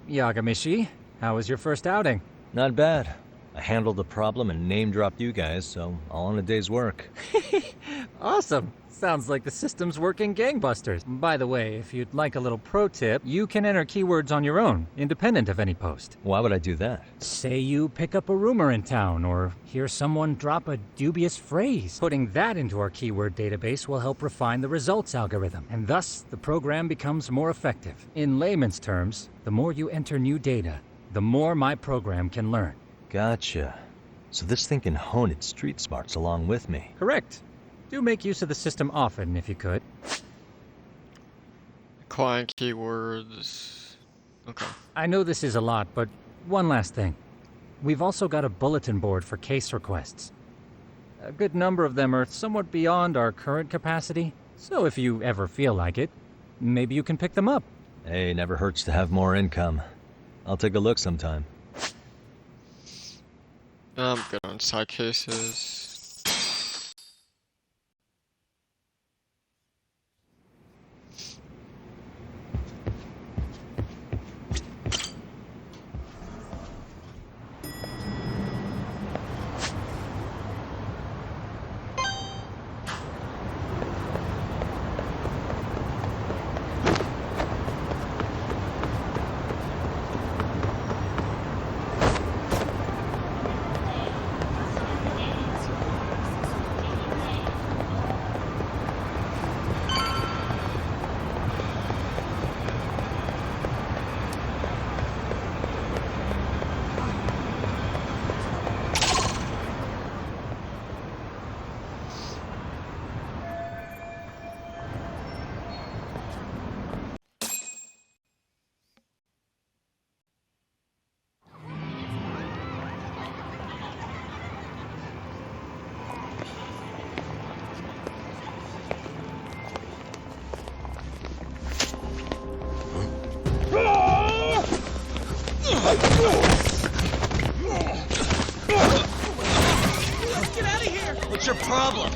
Yagamishi, how was your first outing? Not bad. I handled the problem and name-dropped you guys, so all in a day's work. Awesome! Sounds like the system's working gangbusters. By the way, if you'd like a little pro tip, you can enter keywords on your own, independent of any post. Why would I do that? Say you pick up a rumor in town, or hear someone drop a dubious phrase. Putting that into our keyword database will help refine the results algorithm, and thus the program becomes more effective. In layman's terms, the more you enter new data, the more my program can learn. Gotcha. So this thing can hone its street smarts along with me. Correct. Do make use of the system often if you could. Client keywords. Okay. I know this is a lot, but one last thing. We've also got a bulletin board for case requests. A good number of them are somewhat beyond our current capacity, so if you ever feel like it, maybe you can pick them up. Hey, never hurts to have more income. I'll take a look sometime. I'm good on side cases. Get out of here! What's your problem?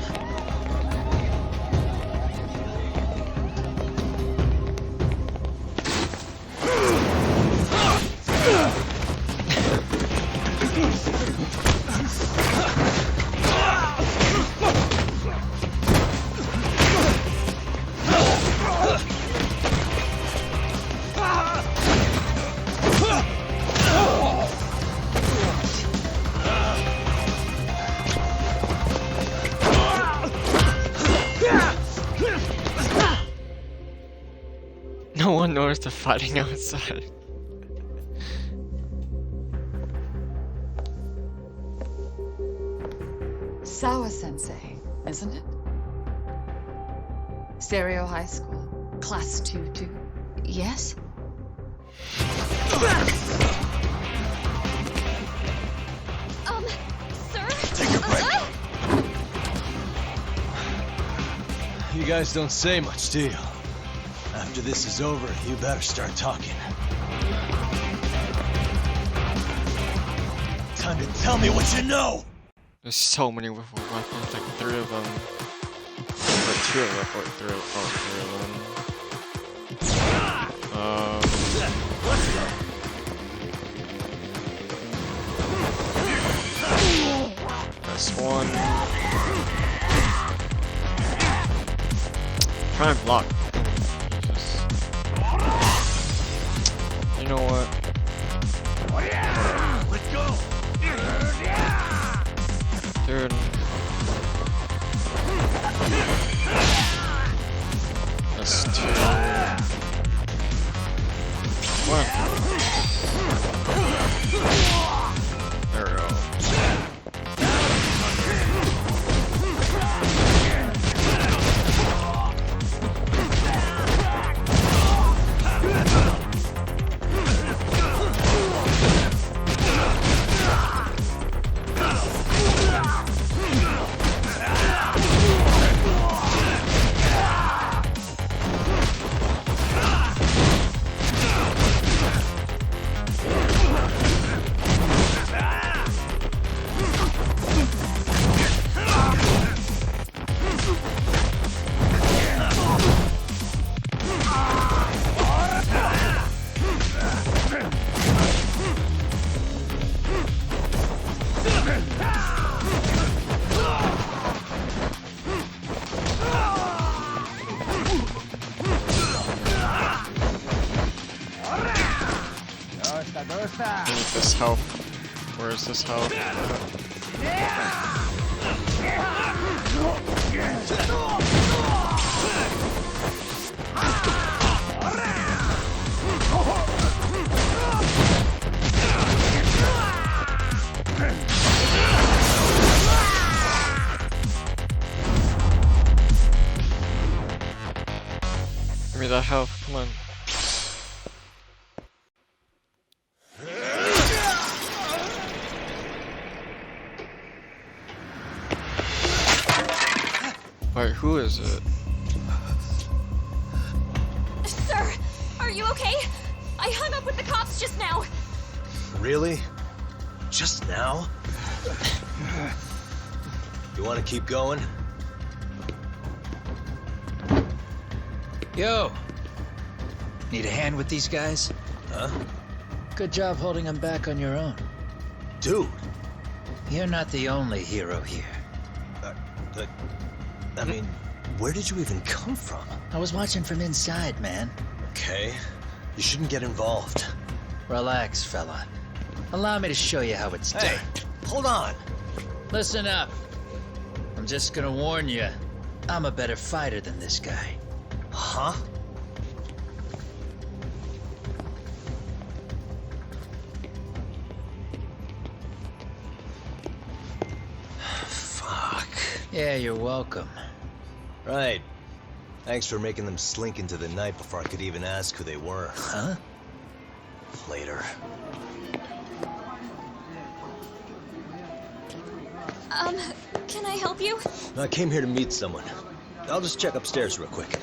noise they're fighting outside. Sawa-sensei, isn't it? Stereo High School, Class 2-2. Yes? Sir? Take a break. You guys don't say much, do you? After this is over, you better start talking. Time to tell me what you know! There's so many weapons, like 3 of them. Or 2 of them, or 3 of them. This one. Try and block. You know what? Let's go! Dude. That's 2. 1. There we go. I need this help. Where is this help? Give me that help, come on. Wait, who is it? Sir, are you okay? I hung up with the cops just now. Really? Just now? You want to keep going? Yo! Need a hand with these guys? Huh? Good job holding them back on your own. Dude! You're not the only hero here. I mean, where did you even come from? I was watching from inside, man. Okay. You shouldn't get involved. Relax, fella. Allow me to show you how it's done. Hey, hold on. Listen up. I'm just gonna warn you. I'm a better fighter than this guy. Huh? Fuck. Yeah, you're welcome. Right. Thanks for making them slink into the night before I could even ask who they were. Huh? Later. Can I help you? I came here to meet someone. I'll just check upstairs real quick.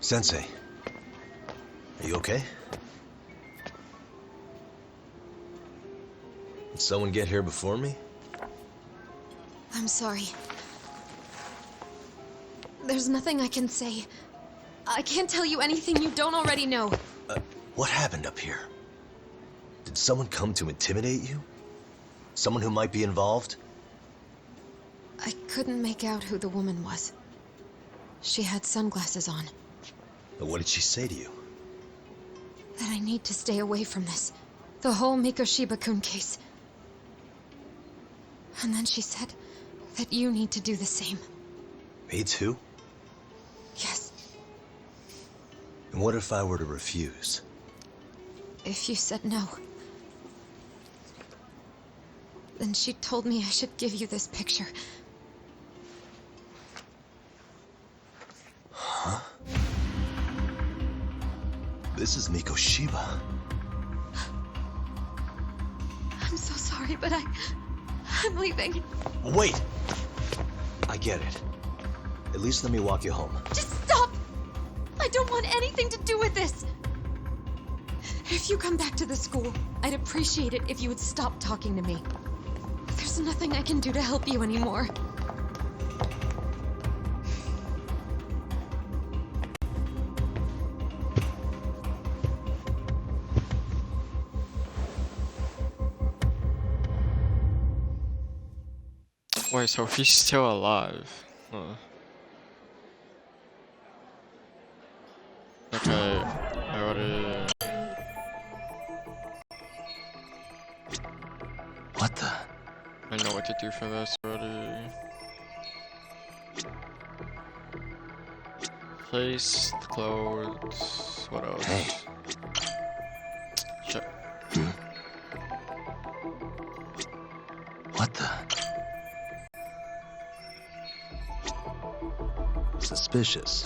Sensei, are you okay? Did someone get here before me? I'm sorry. There's nothing I can say. I can't tell you anything you don't already know. What happened up here? Did someone come to intimidate you? Someone who might be involved? I couldn't make out who the woman was. She had sunglasses on. But what did she say to you? That I need to stay away from this. The whole Mikoshiba-kun case. And then she said that you need to do the same. Me too? Yes. And what if I were to refuse? If you said no. Then she told me I should give you this picture. Huh? This is Mikoshiba. I'm so sorry, but I'm leaving. Wait! I get it. At least let me walk you home. Just stop! I don't want anything to do with this! If you come back to the school, I'd appreciate it if you would stop talking to me. There's nothing I can do to help you anymore. Wait, so he's still alive? Huh. Okay, I already... What the? I know what to do for this already. Face, clothes, what else? Hey. Shit. What the? Suspicious.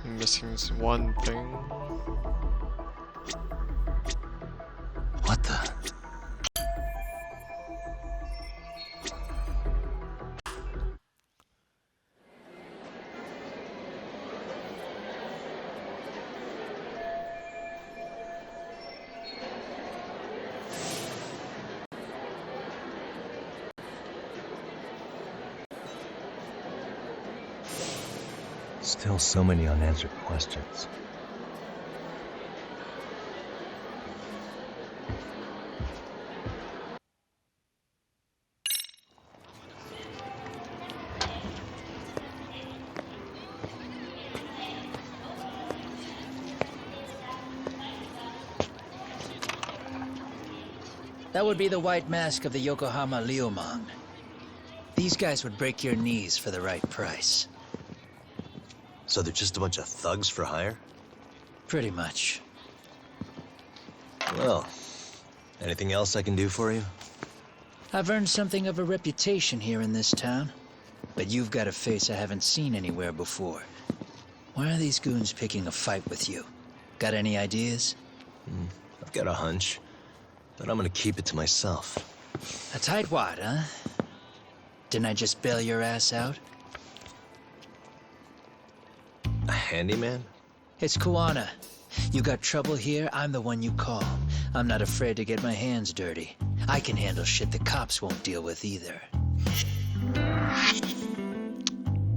I'm missing one thing. What the? Still so many unanswered questions. That would be the white mask of the Yokohama Liumang. These guys would break your knees for the right price. So they're just a bunch of thugs for hire? Pretty much. Well, anything else I can do for you? I've earned something of a reputation here in this town. But you've got a face I haven't seen anywhere before. Why are these goons picking a fight with you? Got any ideas? I've got a hunch, but I'm gonna keep it to myself. A tightwad, huh? Didn't I just bail your ass out? A handyman? It's Kuwana. You got trouble here, I'm the one you call. I'm not afraid to get my hands dirty. I can handle shit the cops won't deal with either.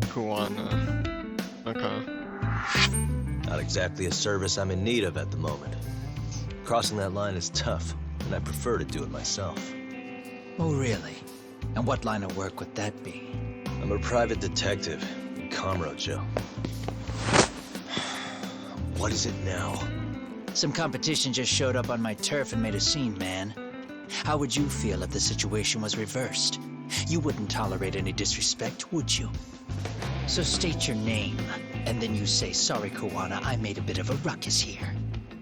Kuwana. Okay. Not exactly a service I'm in need of at the moment. Crossing that line is tough, and I prefer to do it myself. Oh, really? And what line of work would that be? I'm a private detective in Kamurocho. What is it now? Some competition just showed up on my turf and made a scene, man. How would you feel if the situation was reversed? You wouldn't tolerate any disrespect, would you? So state your name, and then you say, sorry, Kuwana, I made a bit of a ruckus here.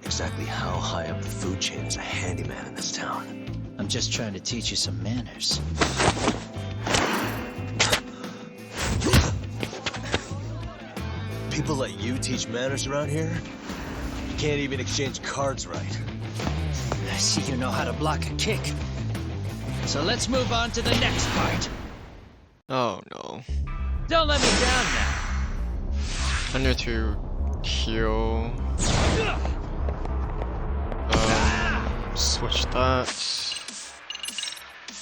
Exactly how high up the food chain is a handyman in this town? I'm just trying to teach you some manners. People let you teach manners around here? You can't even exchange cards right. I see you know how to block a kick. So let's move on to the next part. Oh no. Don't let me down now. I need to heal. Switch that.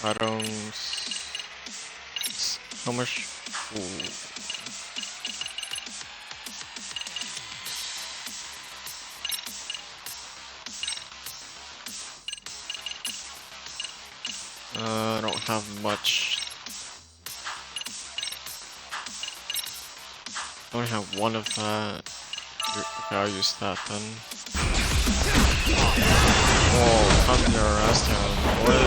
Items. How much? Ooh. I don't have much. only have one of that. Okay, I'll use that then. Whoa, come your ass down, boy.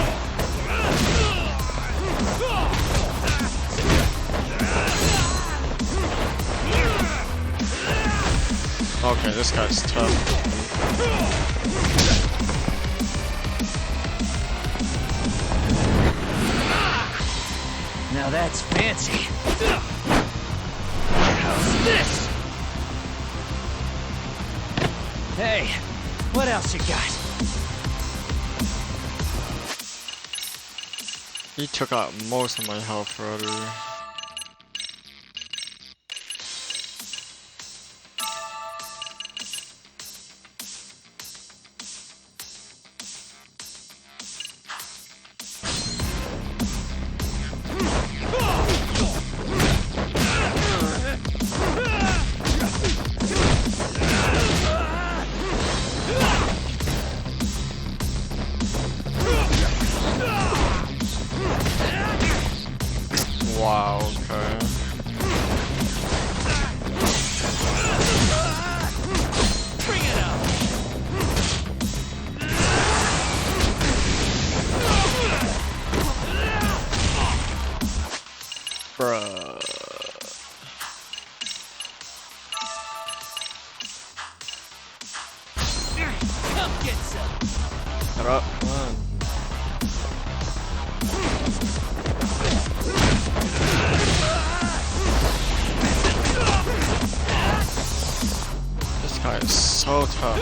Okay, this guy's tough. Now that's fancy. How's this? Hey, what else you got? He took out most of my health already. Wow, okay. Bring it up. Bruh. Come get some. Shut up, come on. This guy is so tough.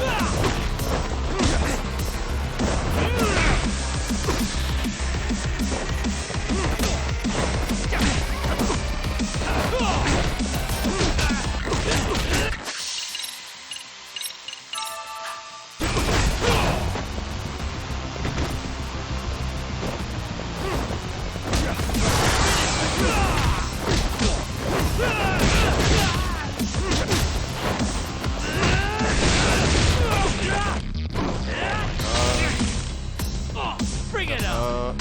Bring it up.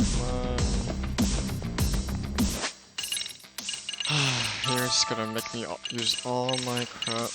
You're just gonna make me use all my crap.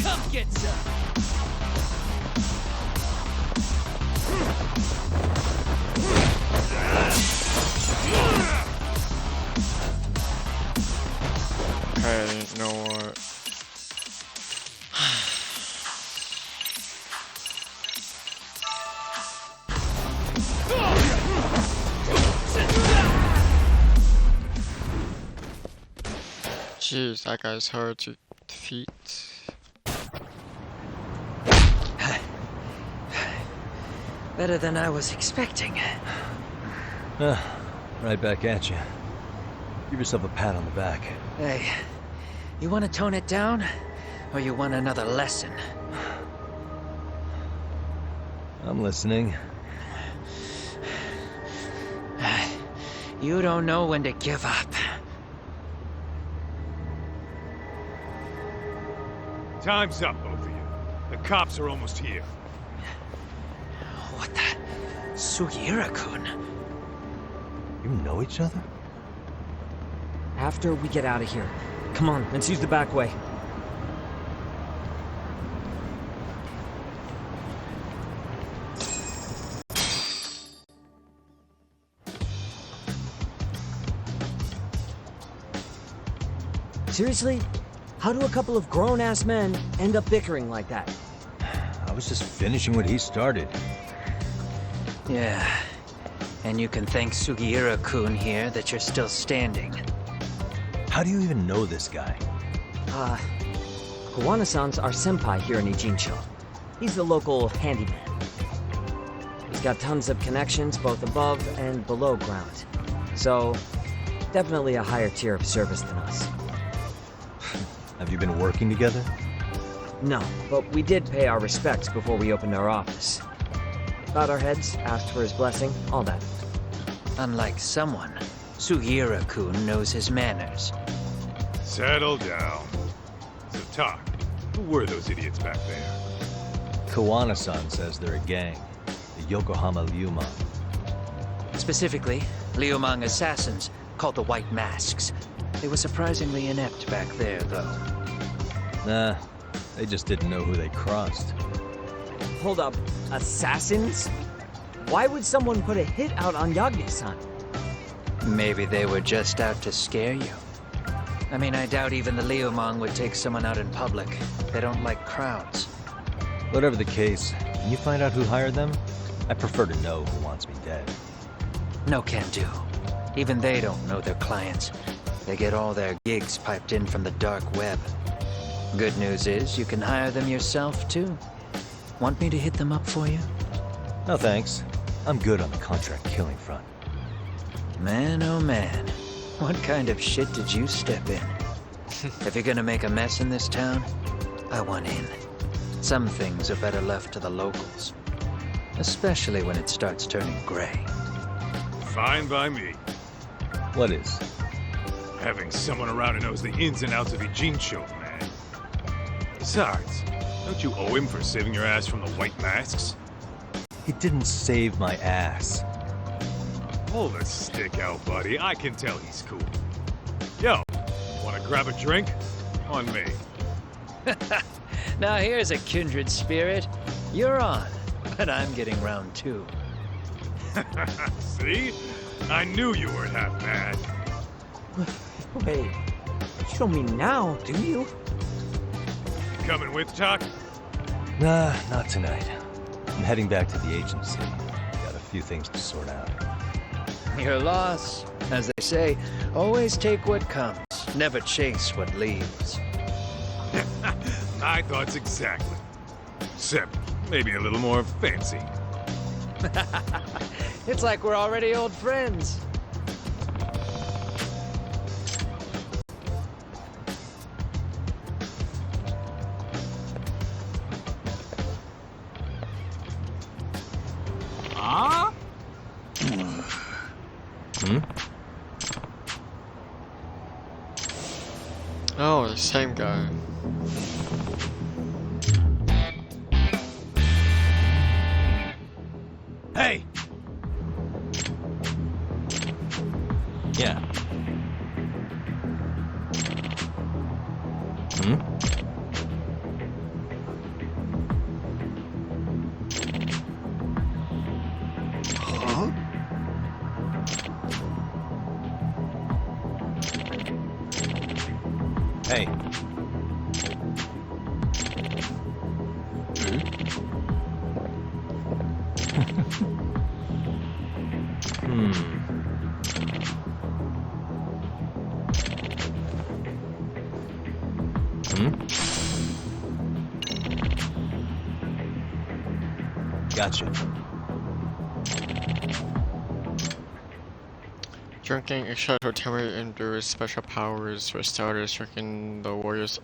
Come get some. Okay, you know what? Jeez, that guy's hard to defeat. Better than I was expecting. Right back at you. Give yourself a pat on the back. Hey, you want to tone it down? Or you want another lesson? I'm listening. You don't know when to give up. Time's up, both of you. The cops are almost here. What the? Sugiura-kun? You know each other? After we get out of here. Come on, let's use the back way. Seriously? How do a couple of grown-ass men end up bickering like that? I was just finishing what he started. Yeah. And you can thank Sugiura-kun here that you're still standing. How do you even know this guy? Kawana-san's our senpai here in Ijincho. He's the local handyman. He's got tons of connections both above and below ground. So, definitely a higher tier of service than us. Have you been working together? No, but we did pay our respects before we opened our office. Bowed our heads, asked for his blessing, all that. Unlike someone, Sugiura-kun knows his manners. Settle down. So, talk. Who were those idiots back there? Kawana-san says they're a gang. The Yokohama Ryuman. Specifically, Liumang assassins, called the White Masks. They were surprisingly inept back there, though. Nah, they just didn't know who they crossed. Hold up, assassins? Why would someone put a hit out on Yagami-san? Maybe they were just out to scare you. I mean, I doubt even the Liumang would take someone out in public. They don't like crowds. Whatever the case, can you find out who hired them? I prefer to know who wants me dead. No can do. Even they don't know their clients. They get all their gigs piped in from the dark web. Good news is you can hire them yourself, too. Want me to hit them up for you? No thanks. I'm good on the contract killing front. Man, oh man. What kind of shit did you step in? If you're gonna make a mess in this town, I want in. Some things are better left to the locals. Especially when it starts turning gray. Fine by me. What is? Having someone around who knows the ins and outs of Ijincho, man. Besides, don't you owe him for saving your ass from the White Masks? He didn't save my ass. Pull the stick out, buddy. I can tell he's cool. Yo, wanna grab a drink? On me. Now here's a kindred spirit. You're on, but I'm getting round two. See? I knew you weren't half mad. Wait, you don't mean now, do you? You coming with, Chuck? Nah, not tonight. I'm heading back to the agency. Got a few things to sort out. Your loss. As they say, always take what comes, never chase what leaves. My thoughts exactly. Except maybe a little more fancy. It's like we're already old friends. Huh? Oh, the same guy. Hey! Yeah. Huh? Hey. Gotcha. Drinking extra temporary endures special powers for starters, drinking the warrior's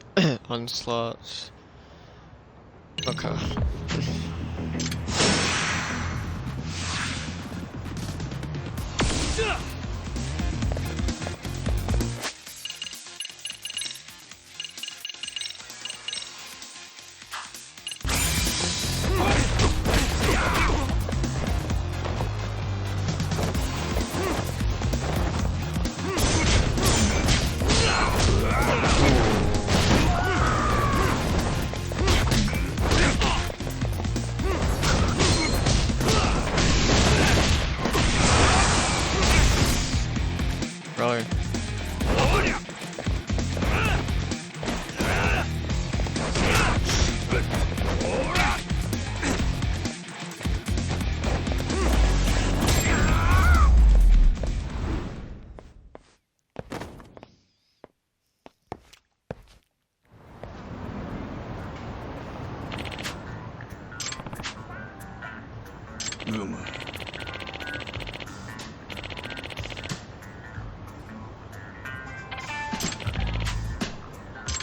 onslaughts. Okay. Really?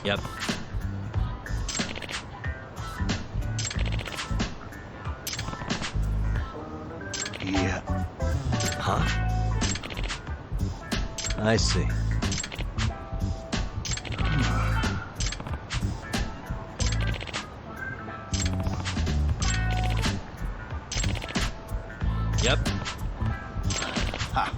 Yep. Yeah. Huh? I see. Yep. Huh.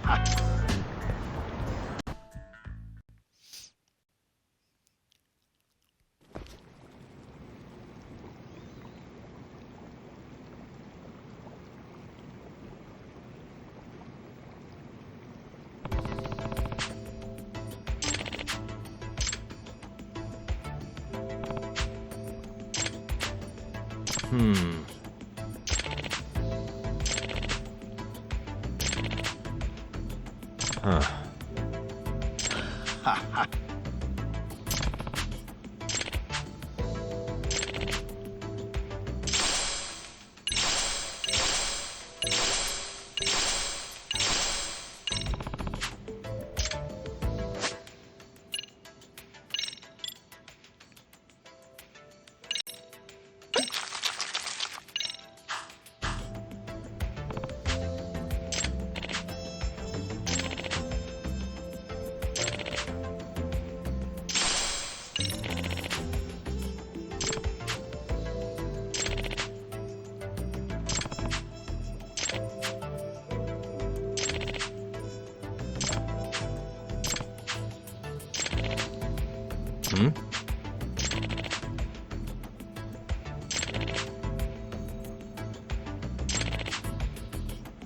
Hmm?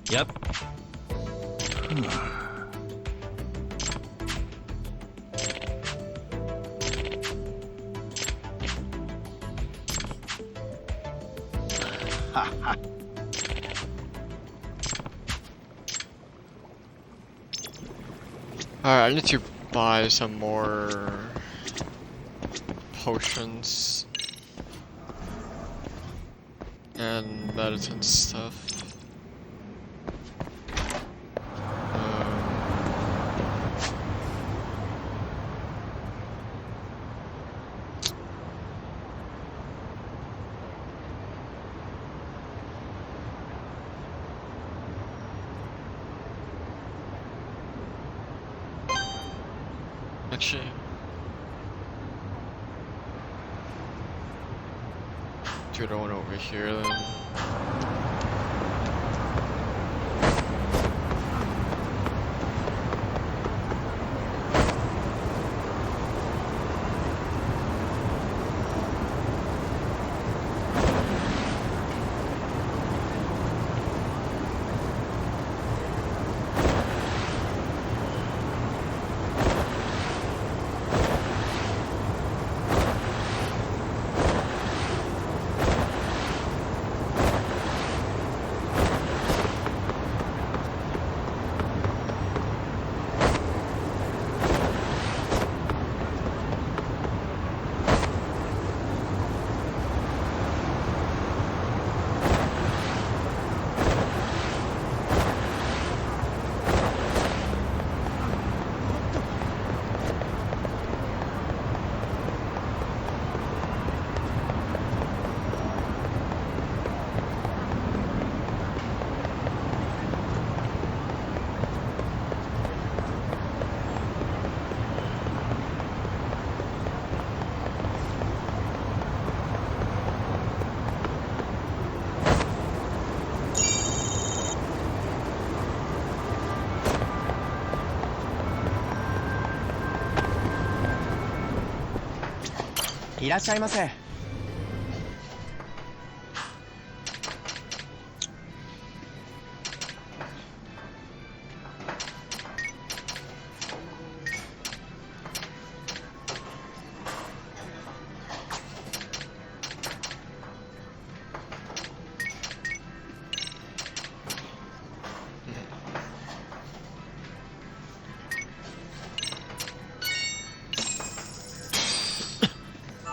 Yep. Alright, I need to buy some more potions and medicine stuff. Actually, do the one over here then.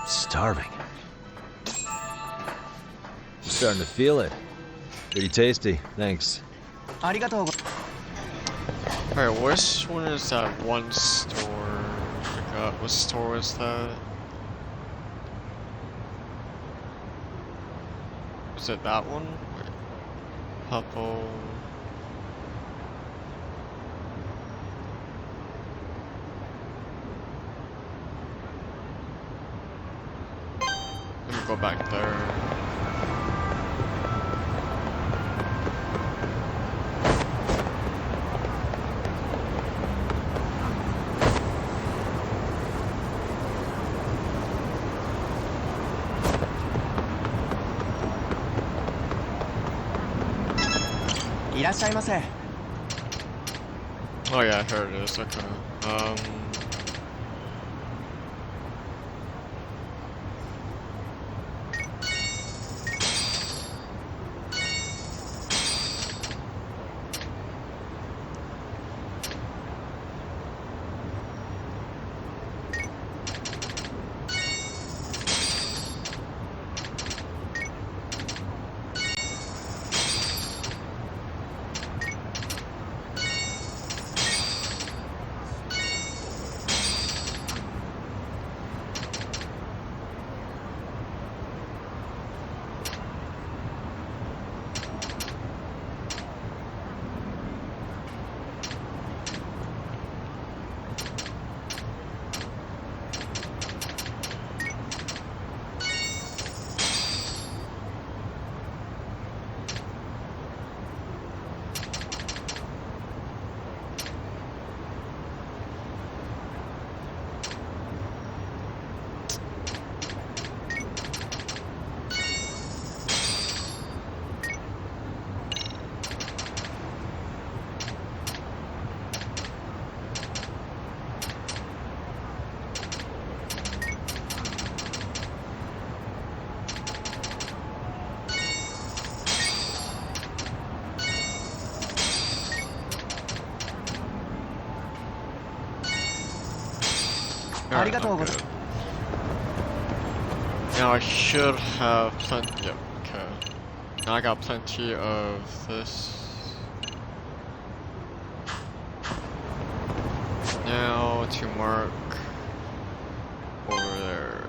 Starving. I'm starting to feel it. Pretty tasty, thanks. Alright, which one is that one store? I forgot. What store was that? Was it that one? Wait. Purple. go back there. Oh yeah, here it is. Okay. Now I should have plenty. Yep, okay. Now I got plenty of this. Now to mark over there.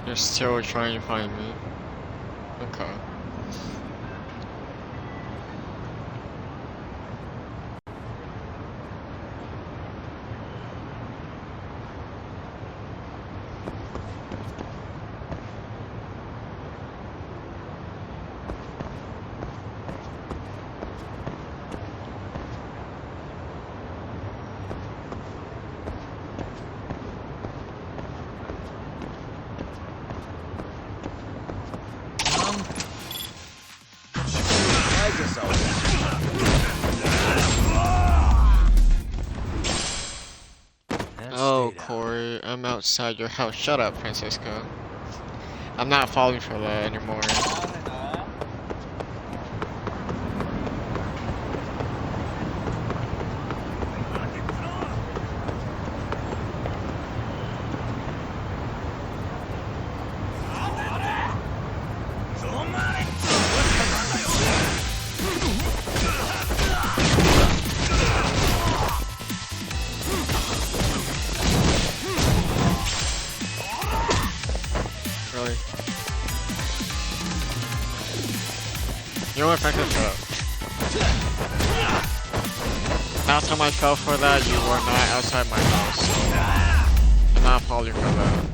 You're still trying to find me. Okay. Oh, Corey, I'm outside your house. Shut up, Francisco. I'm not falling for that anymore. Really? You know what, Franklin? Shut up. Last time I fell for that, you were not outside my house, so I'm not falling for that.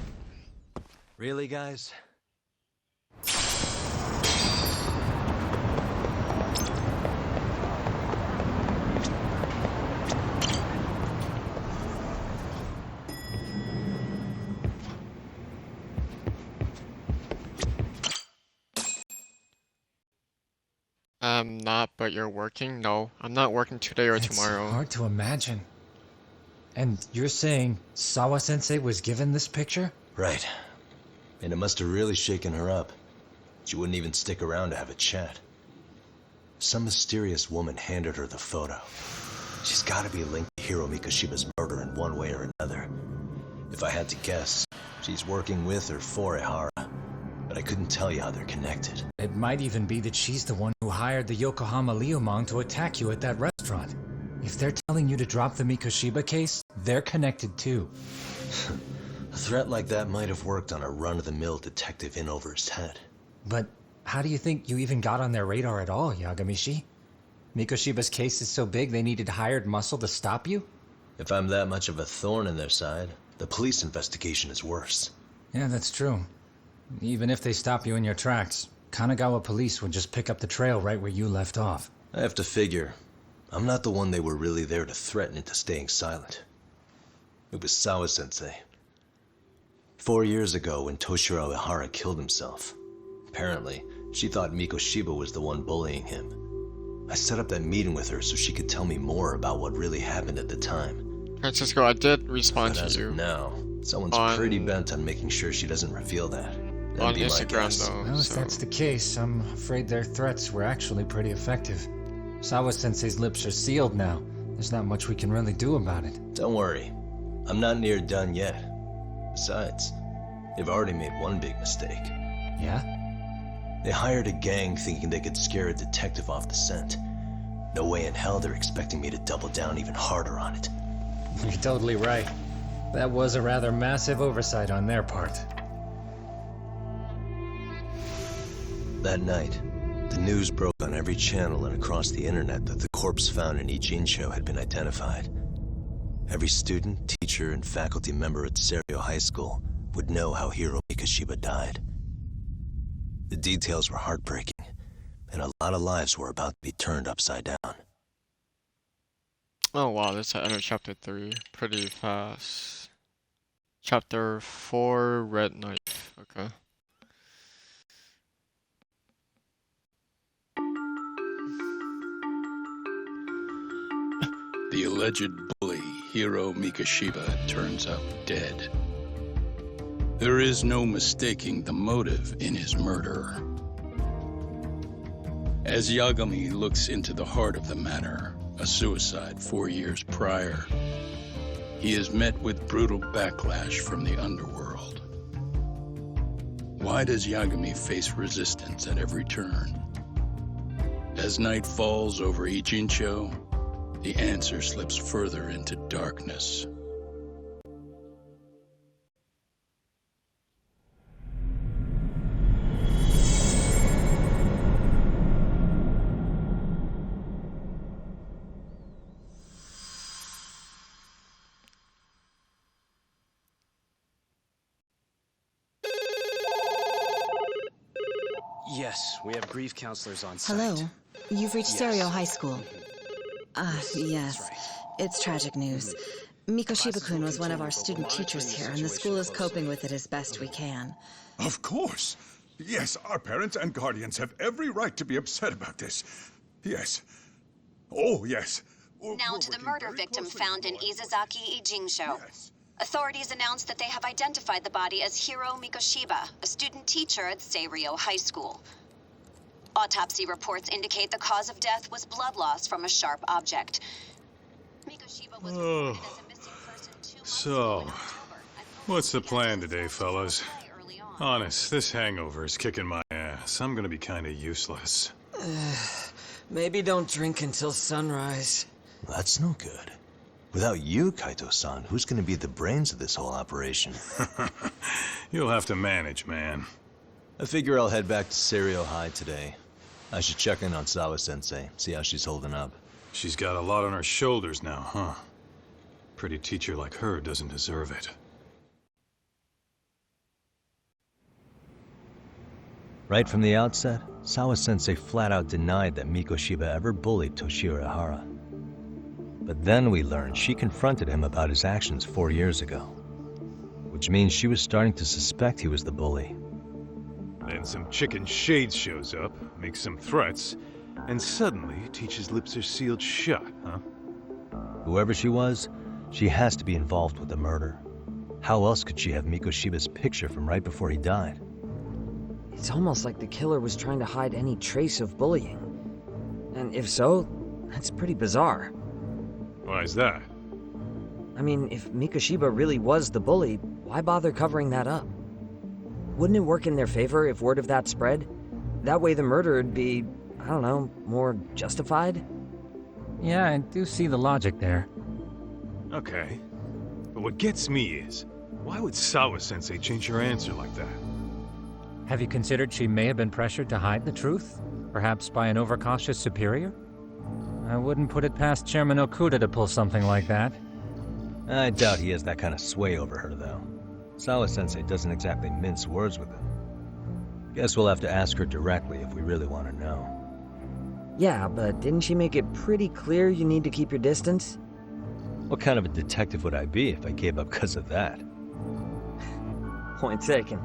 Really, guys? not, but you're working? No, I'm not working today or tomorrow. It's hard to imagine. And you're saying Sawa-sensei was given this picture? Right. And it must have really shaken her up. She wouldn't even stick around to have a chat. Some mysterious woman handed her the photo. She's got to be linked to Hiro Mikoshiba's murder in one way or another. If I had to guess, she's working with or for Ehara. But I couldn't tell you how they're connected. It might even be that she's the one who hired the Yokohama Liumang to attack you at that restaurant. If they're telling you to drop the Mikoshiba case, they're connected too. A threat like that might have worked on a run-of-the-mill detective in over his head. But how do you think you even got on their radar at all, Yagamishi? Mikoshiba's case is so big they needed hired muscle to stop you? If I'm that much of a thorn in their side, the police investigation is worse. Yeah, that's true. Even if they stop you in your tracks, Kanagawa police would just pick up the trail right where you left off. I have to figure, I'm not the one they were really there to threaten into staying silent. It was Sawa-sensei. 4 years ago, when Toshiro Ehara killed himself, apparently, she thought Mikoshiba was the one bullying him. I set up that meeting with her so she could tell me more about what really happened at the time. Francisco, I did respond But as to of you. now, someone's pretty bent on making sure she doesn't reveal that. That'd On be my Instagram, guess. though. Well, if so. that's the case, I'm afraid their threats were actually pretty effective. Sawa-sensei's lips are sealed now. There's not much we can really do about it. Don't worry, I'm not near done yet. Besides, they've already made one big mistake. Yeah? They hired a gang thinking they could scare a detective off the scent. No way in hell they're expecting me to double down even harder on it. You're totally right. That was a rather massive oversight on their part. That night, the news broke on every channel and across the internet that the corpse found in Ijincho had been identified. Every student, teacher, and faculty member at Serio High School would know how Hiro Mikoshiba died. The details were heartbreaking, and a lot of lives were about to be turned upside down. Oh wow, this is the end of chapter 3. Pretty fast. Chapter 4, Red Knife. Okay. The alleged bully, Hiro Mikoshiba, turns up dead. There is no mistaking the motive in his murder. As Yagami looks into the heart of the matter, a suicide 4 years prior, he is met with brutal backlash from the underworld. Why does Yagami face resistance at every turn? As night falls over Ijincho, the answer slips further into darkness. Yes, we have grief counselors on site. Hello. You've reached Yes. Serio High School. Yes. It's tragic news. Mikoshiba-kun was one of our student teachers here, and the school is coping with it as best we can. Of course. Yes, our parents and guardians have every right to be upset about this. Yes. Oh, yes. Now to the murder victim found in Izazaki Ijincho. Authorities announced that they have identified the body as Hiro Mikoshiba, a student teacher at Serio High School. Autopsy reports indicate the cause of death was blood loss from a sharp object. Mikoshiba was reported as a missing person 2 months So, what's the plan today, fellas? Honest, this hangover is kicking my ass. I'm gonna be kinda useless. Maybe don't drink until sunrise. That's no good. Without you, Kaito-san, who's gonna be the brains of this whole operation? You'll have to manage, man. I figure I'll head back to Serio High today. I should check in on Sawa-sensei, see how she's holding up. She's got a lot on her shoulders now, huh? Pretty teacher like her doesn't deserve it. Right from the outset, Sawa-sensei flat out denied that Mikoshiba ever bullied Toshiro Ehara. But then we learned she confronted him about his actions 4 years ago. Which means she was starting to suspect he was the bully. Then some chicken shades shows up, makes some threats, And suddenly, Teach's lips are sealed shut, huh? Whoever she was, she has to be involved with the murder. How else could she have Mikoshiba's picture from right before he died? It's almost like the killer was trying to hide any trace of bullying. And if so, that's pretty bizarre. Why is that? I mean, if Mikoshiba really was the bully, why bother covering that up? Wouldn't it work in their favor if word of that spread? That way the murder would be, I don't know, more justified? Yeah, I do see the logic there. Okay. But what gets me is, why would Sawa-sensei change her answer like that? Have you considered she may have been pressured to hide the truth? Perhaps by an overcautious superior? I wouldn't put it past Chairman Okuda to pull something like that. I doubt he has that kind of sway over her, though. Sawa-sensei doesn't exactly mince words with him. Guess we'll have to ask her directly if we really want to know. Yeah, but didn't she make it pretty clear you need to keep your distance? What kind of a detective would I be if I gave up because of that? Point taken.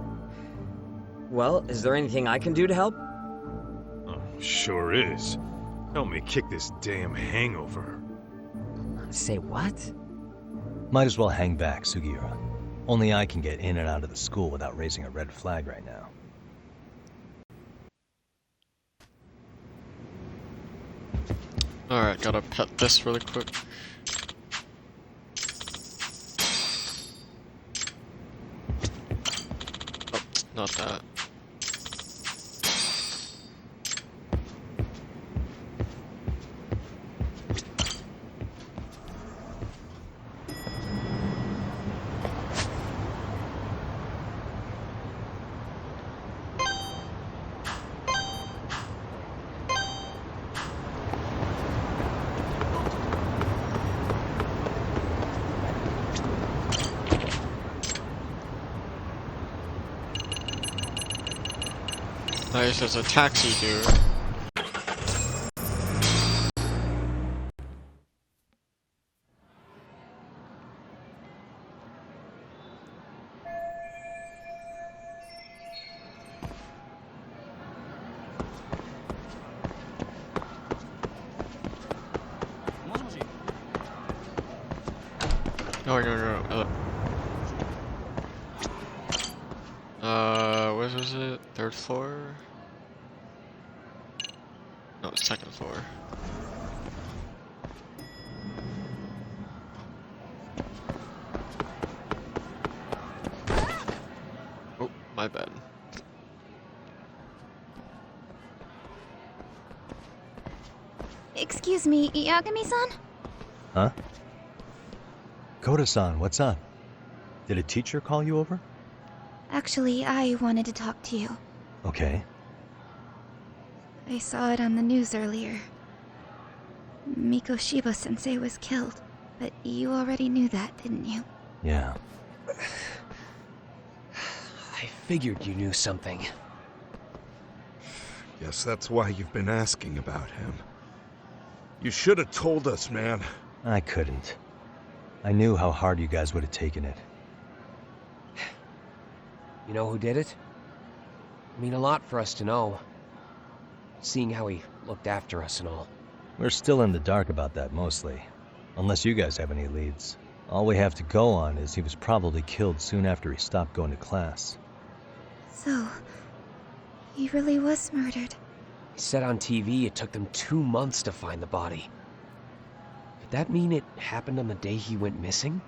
Well, is there anything I can do to help? Oh, sure is. Help me kick this damn hangover. Say what? Might as well hang back, Sugiura. Only I can get in and out of the school without raising a red flag right now. Alright, gotta pet this really quick. Oh, not that. Nice, there's a taxi dude. No. What was it? Third floor? No, second floor. Oh, my bad. Excuse me, Yagami-san? Huh? Koda-san, what's up? Did a teacher call you over? Actually, I wanted to talk to you. Okay. I saw it on the news earlier. Mikoshiba-sensei was killed, but you already knew that, didn't you? Yeah. I figured you knew something. Guess that's why you've been asking about him. You should have told us, man. I couldn't. I knew how hard you guys would have taken it. You know who did it? I mean a lot for us to know. Seeing how he looked after us and all. We're still in the dark about that mostly. Unless you guys have any leads. All we have to go on is he was probably killed soon after he stopped going to class. So, he really was murdered. He said on TV it took them 2 months to find the body. Could that mean it happened on the day he went missing?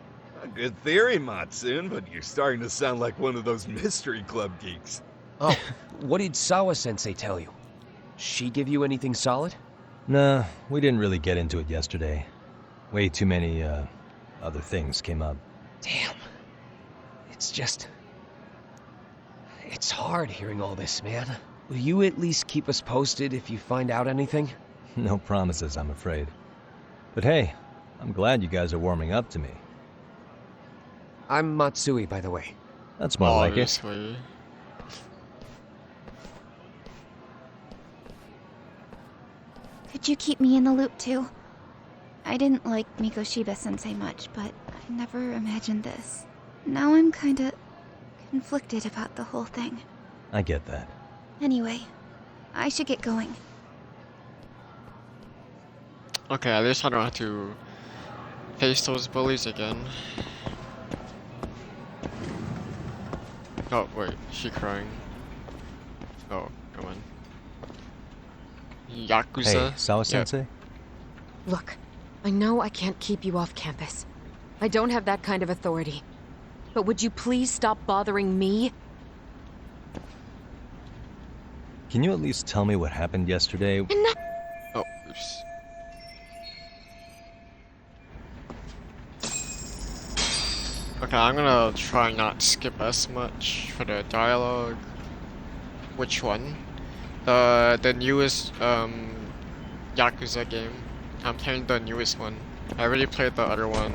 A good theory, Matsune, but you're starting to sound like one of those mystery club geeks. Oh, what did Sawa-sensei tell you? She give you anything solid? Nah, we didn't really get into it yesterday. Way too many, other things came up. Damn. It's just... It's hard hearing all this, man. Will you at least keep us posted if you find out anything? No promises, I'm afraid. But hey, I'm glad you guys are warming up to me. I'm Matsui, by the way. That's more like it. Could you keep me in the loop too? I didn't like Mikoshiba-sensei much, but I never imagined this. Now I'm kinda conflicted about the whole thing. I get that. Anyway, I should get going. Okay, at least I don't have to face those bullies again. Oh, wait, is she crying? Oh, come on. Yakuza? Hey, Sawa-sensei? Look, I know I can't keep you off campus. I don't have that kind of authority. But would you please stop bothering me? Can you at least tell me what happened yesterday? Oh, oops. Okay, I'm gonna try not skip as much for the dialogue. Which one? The newest Yakuza game. I'm playing the newest one. I already played the other one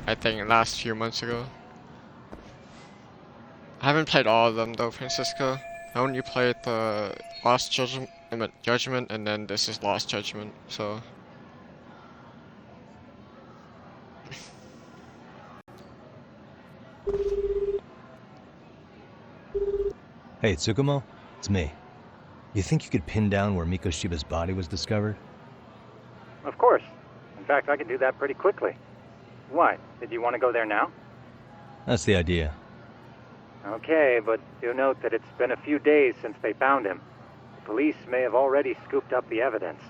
I think last few months ago. I haven't played all of them though, Francisco. I only played the Lost Judgment, and then this is Lost Judgment, so. Hey, Tsukumo? It's me. You think you could pin down where Mikoshiba's body was discovered? Of course. In fact, I can do that pretty quickly. Why? Did you want to go there now? That's the idea. Okay, but do note that it's been a few days since they found him. The police may have already scooped up the evidence.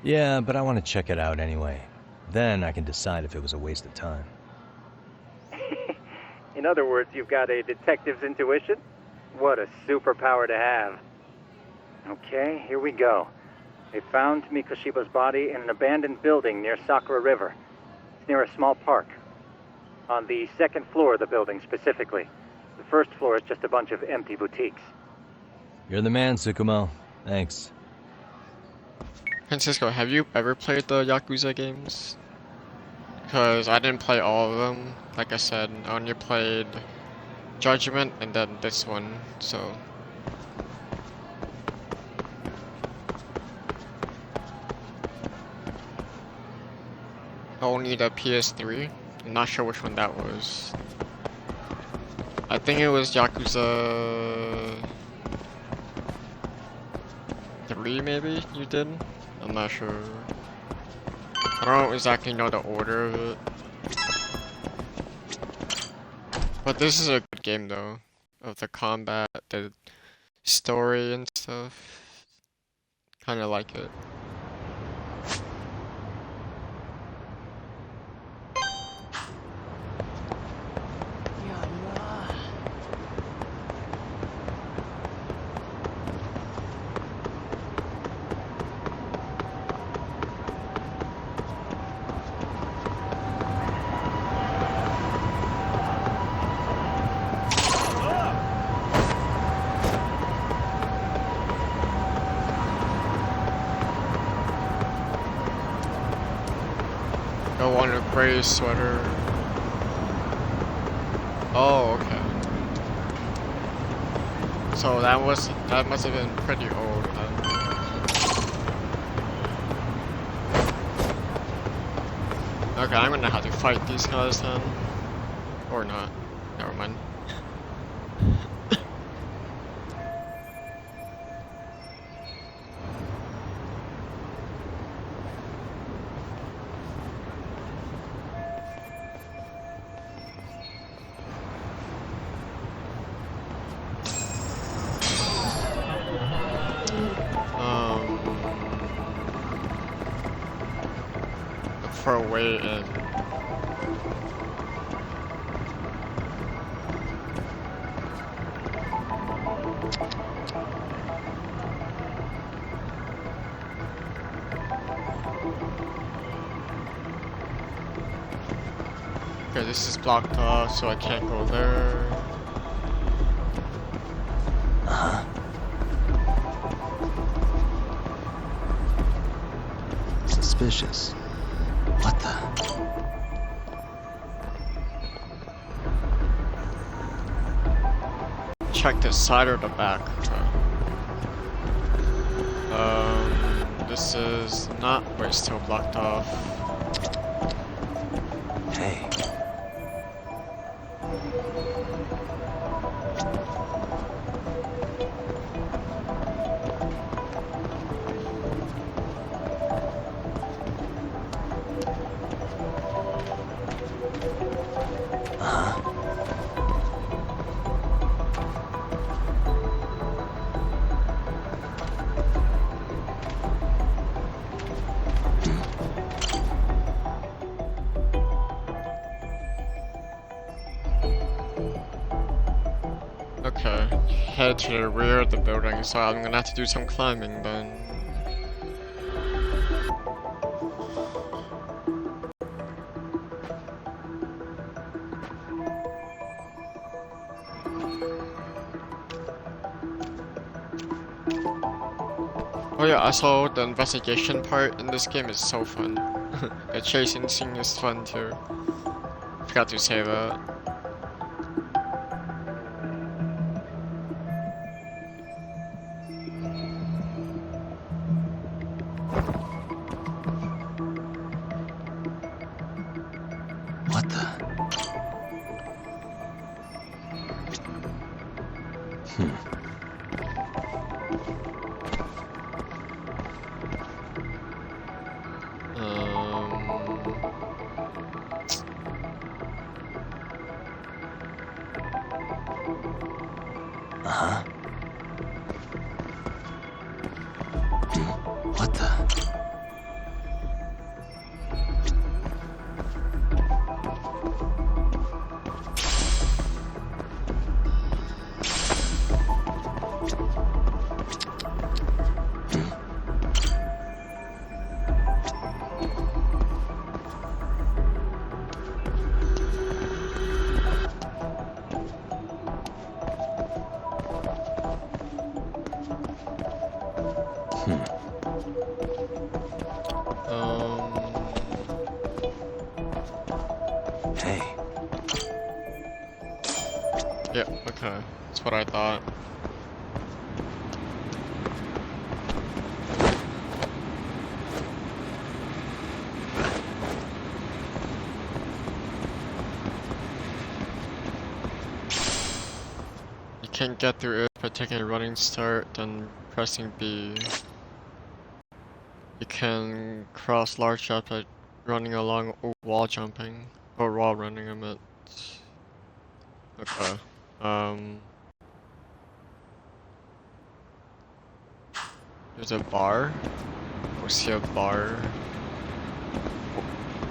Yeah, but I want to check it out anyway. Then I can decide if it was a waste of time. In other words, you've got a detective's intuition? What a superpower to have. Okay, here we go. They found Mikoshiba's body in an abandoned building near Sakura River. It's near a small park. On the second floor of the building, specifically. The first floor is just a bunch of empty boutiques. You're the man, Tsukumo. Thanks. Francisco, have you ever played the Yakuza games? Because I didn't play all of them. Like I said, I only played Judgment and then this one, so. Only the PS3. I'm not sure which one that was. I think it was Yakuza 3 maybe you did? I'm not sure. I don't exactly know the order of it. But this is a good game though. Of the combat, the story and stuff. Kinda like it. Go on a gray sweater. Oh, okay. So that must have been pretty old then. Okay, I'm gonna have to fight these guys then. Or not. Never mind. For a way in. Okay, this is blocked off, so I can't go there. Suspicious. What the? Check the side or the back. This is not. We're still blocked off. Hey. head to the rear of the building, so I'm gonna have to do some climbing then. Oh yeah, also the investigation part in this game is so fun. The chasing scene is fun too. Forgot to say that. What the? Uh-huh. What the? Hey. Yeah, okay. That's what I thought. You can't get through it by taking a running start, then pressing B. You can cross large gaps by running along or wall jumping. Or wall running, I meant. Okay. There's a bar. We see a bar.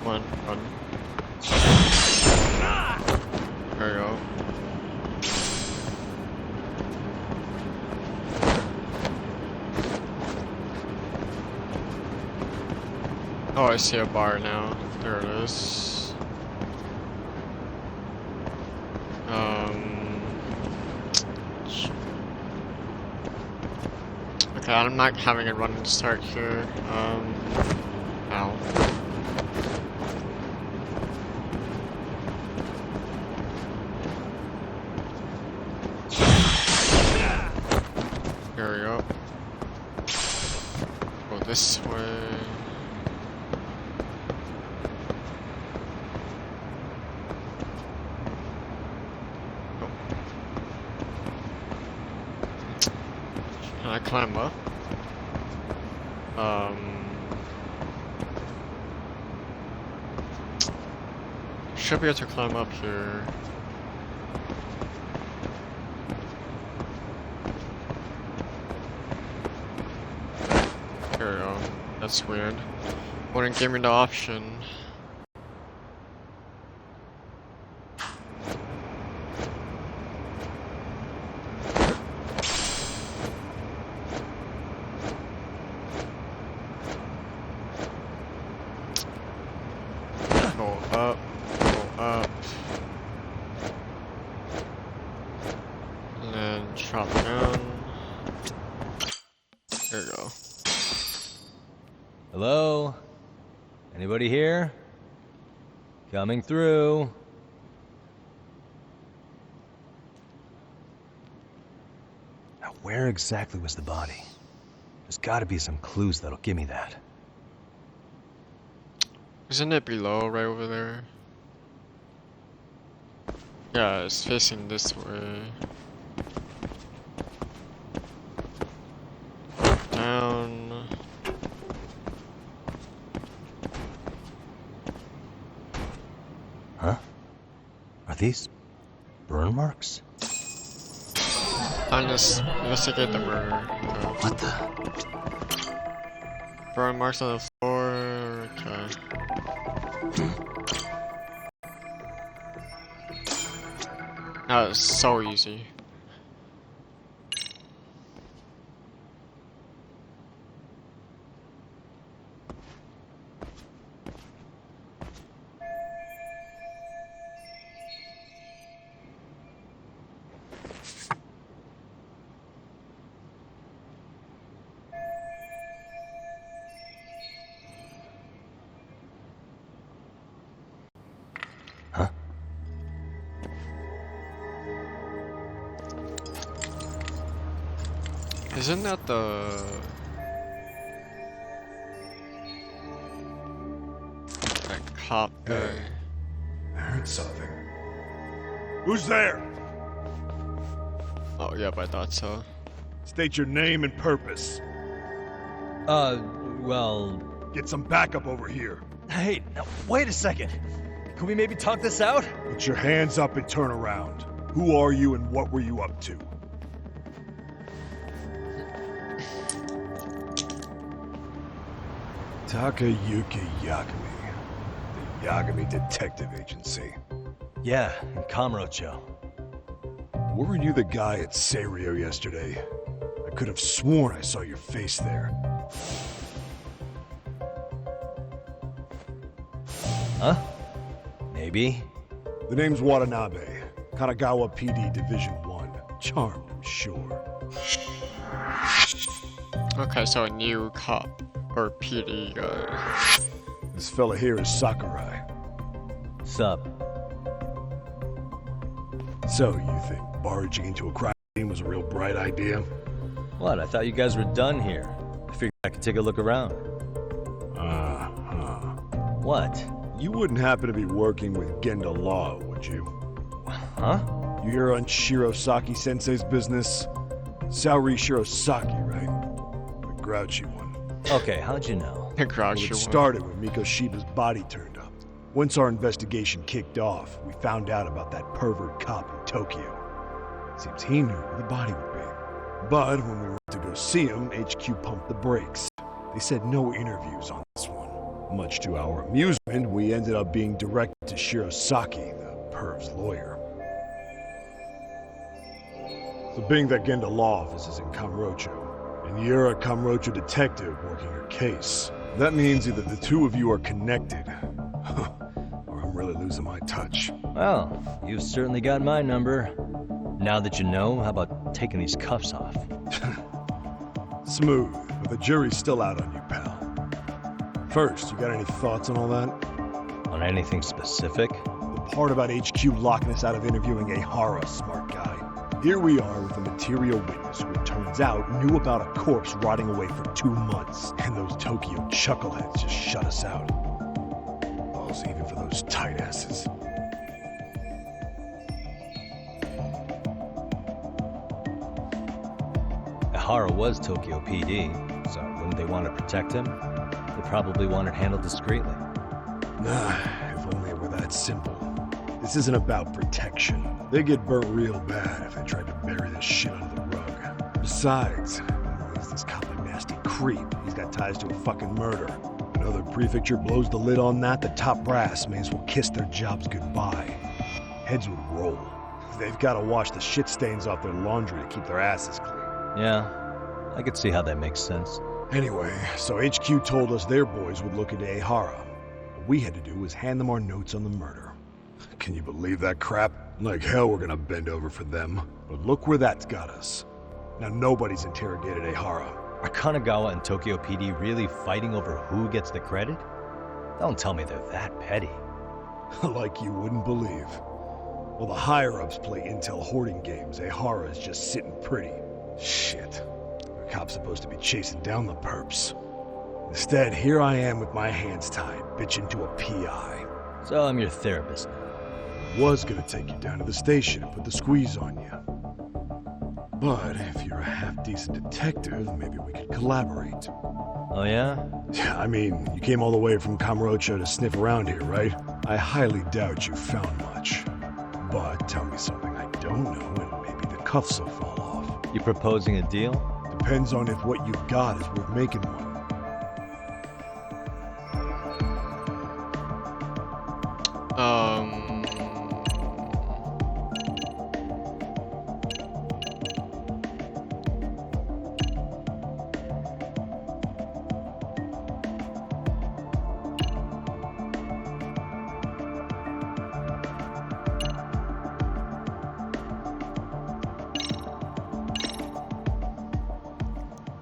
One, run. There you go. Oh, I see a bar now. There it is. Okay, I'm not having a running start here. Ow. Here we go. Go this way. Can I climb up? Should be able to climb up here. Here we go. That's weird. Wouldn't give me the option. Go up. Go up. And then chop down. There you go. Hello? Anybody here? Coming through. Now, where exactly was the body? There's gotta be some clues that'll give me that. Isn't it below, right over there? Yeah, it's facing this way. Down. Huh? Are these burn marks? Investigate the murder. What the? Burn marks on the floor. Okay. That was so easy. Isn't that the... that cop guy? I heard something. Who's there? Oh, yep, I thought so. State your name and purpose. Well... Get some backup over here. Hey, now, wait a second. Can we maybe talk this out? Put your hands up and turn around. Who are you and what were you up to? Takayuki Yagami. The Yagami Detective Agency. Yeah, in Kamurocho. Weren't you the guy at Seiryo yesterday? I could have sworn I saw your face there. Huh? Maybe. The name's Watanabe. Kanagawa PD Division 1. Charmed, I'm sure. Okay, so a new cop or PD guy. This fella here is Sakurai. Sup? So, you think barging into a crime scene was a real bright idea? What? I thought you guys were done here. I figured I could take a look around. What? You wouldn't happen to be working with Genda Law, would you? Huh? You hear on Shirosaki-sensei's business? Saori Shirosaki, right? The grouchy one. Okay, how'd you know? The grouchy It one. started when Mikoshiba's body turned up. Once our investigation kicked off, we found out about that pervert cop in Tokyo. Seems he knew where the body would be. But when we went to go see him, HQ pumped the brakes. They said no interviews on this one. Much to our amusement, we ended up being directed to Shirosaki, the perv's lawyer. So being that Genda Law office is in Kamurocho, and you're a Kamurocho detective working your case, that means either the two of you are connected, or I'm really losing my touch. Well, you've certainly got my number. Now that you know, how about taking these cuffs off? Smooth, but the jury's still out on you, pal. First, you got any thoughts on all that? On anything specific? The part about HQ locking us out of interviewing Ehara, smart guy. Here we are with a material witness who it turns out knew about a corpse rotting away for 2 months, and those Tokyo chuckleheads just shut us out. Balls even for those tight asses. Ehara was Tokyo PD, so wouldn't they want to protect him? They probably want it handled discreetly. Nah, if only it were that simple. This isn't about protection. They get burnt real bad if they tried to bury this shit under the rug. Besides, there's this cop a nasty creep. He's got ties to a fucking murder. Another prefecture blows the lid on that, the top brass may as well kiss their jobs goodbye. Heads would roll. They've got to wash the shit stains off their laundry to keep their asses clean. Yeah, I could see how that makes sense. Anyway, so HQ told us their boys would look into Ehara. What we had to do was hand them our notes on the murder. Can you believe that crap? Like hell we're gonna bend over for them. But look where that's got us. Now nobody's interrogated Ehara. Are Kanagawa and Tokyo PD really fighting over who gets the credit? Don't tell me they're that petty. Like you wouldn't believe. While the higher-ups play intel hoarding games, Ehara is just sitting pretty. Shit. The cop's supposed to be chasing down the perps. Instead, here I am with my hands tied, bitching to a PI. So I'm your therapist now. Was gonna take you down to the station and put the squeeze on you. But if you're a half-decent detective, maybe we could collaborate. Oh yeah? Yeah, I mean, you came all the way from Kamurocho to sniff around here, right? I highly doubt you found much. But tell me something I don't know and maybe the cuffs will fall off. You proposing a deal? Depends on if what you've got is worth making one.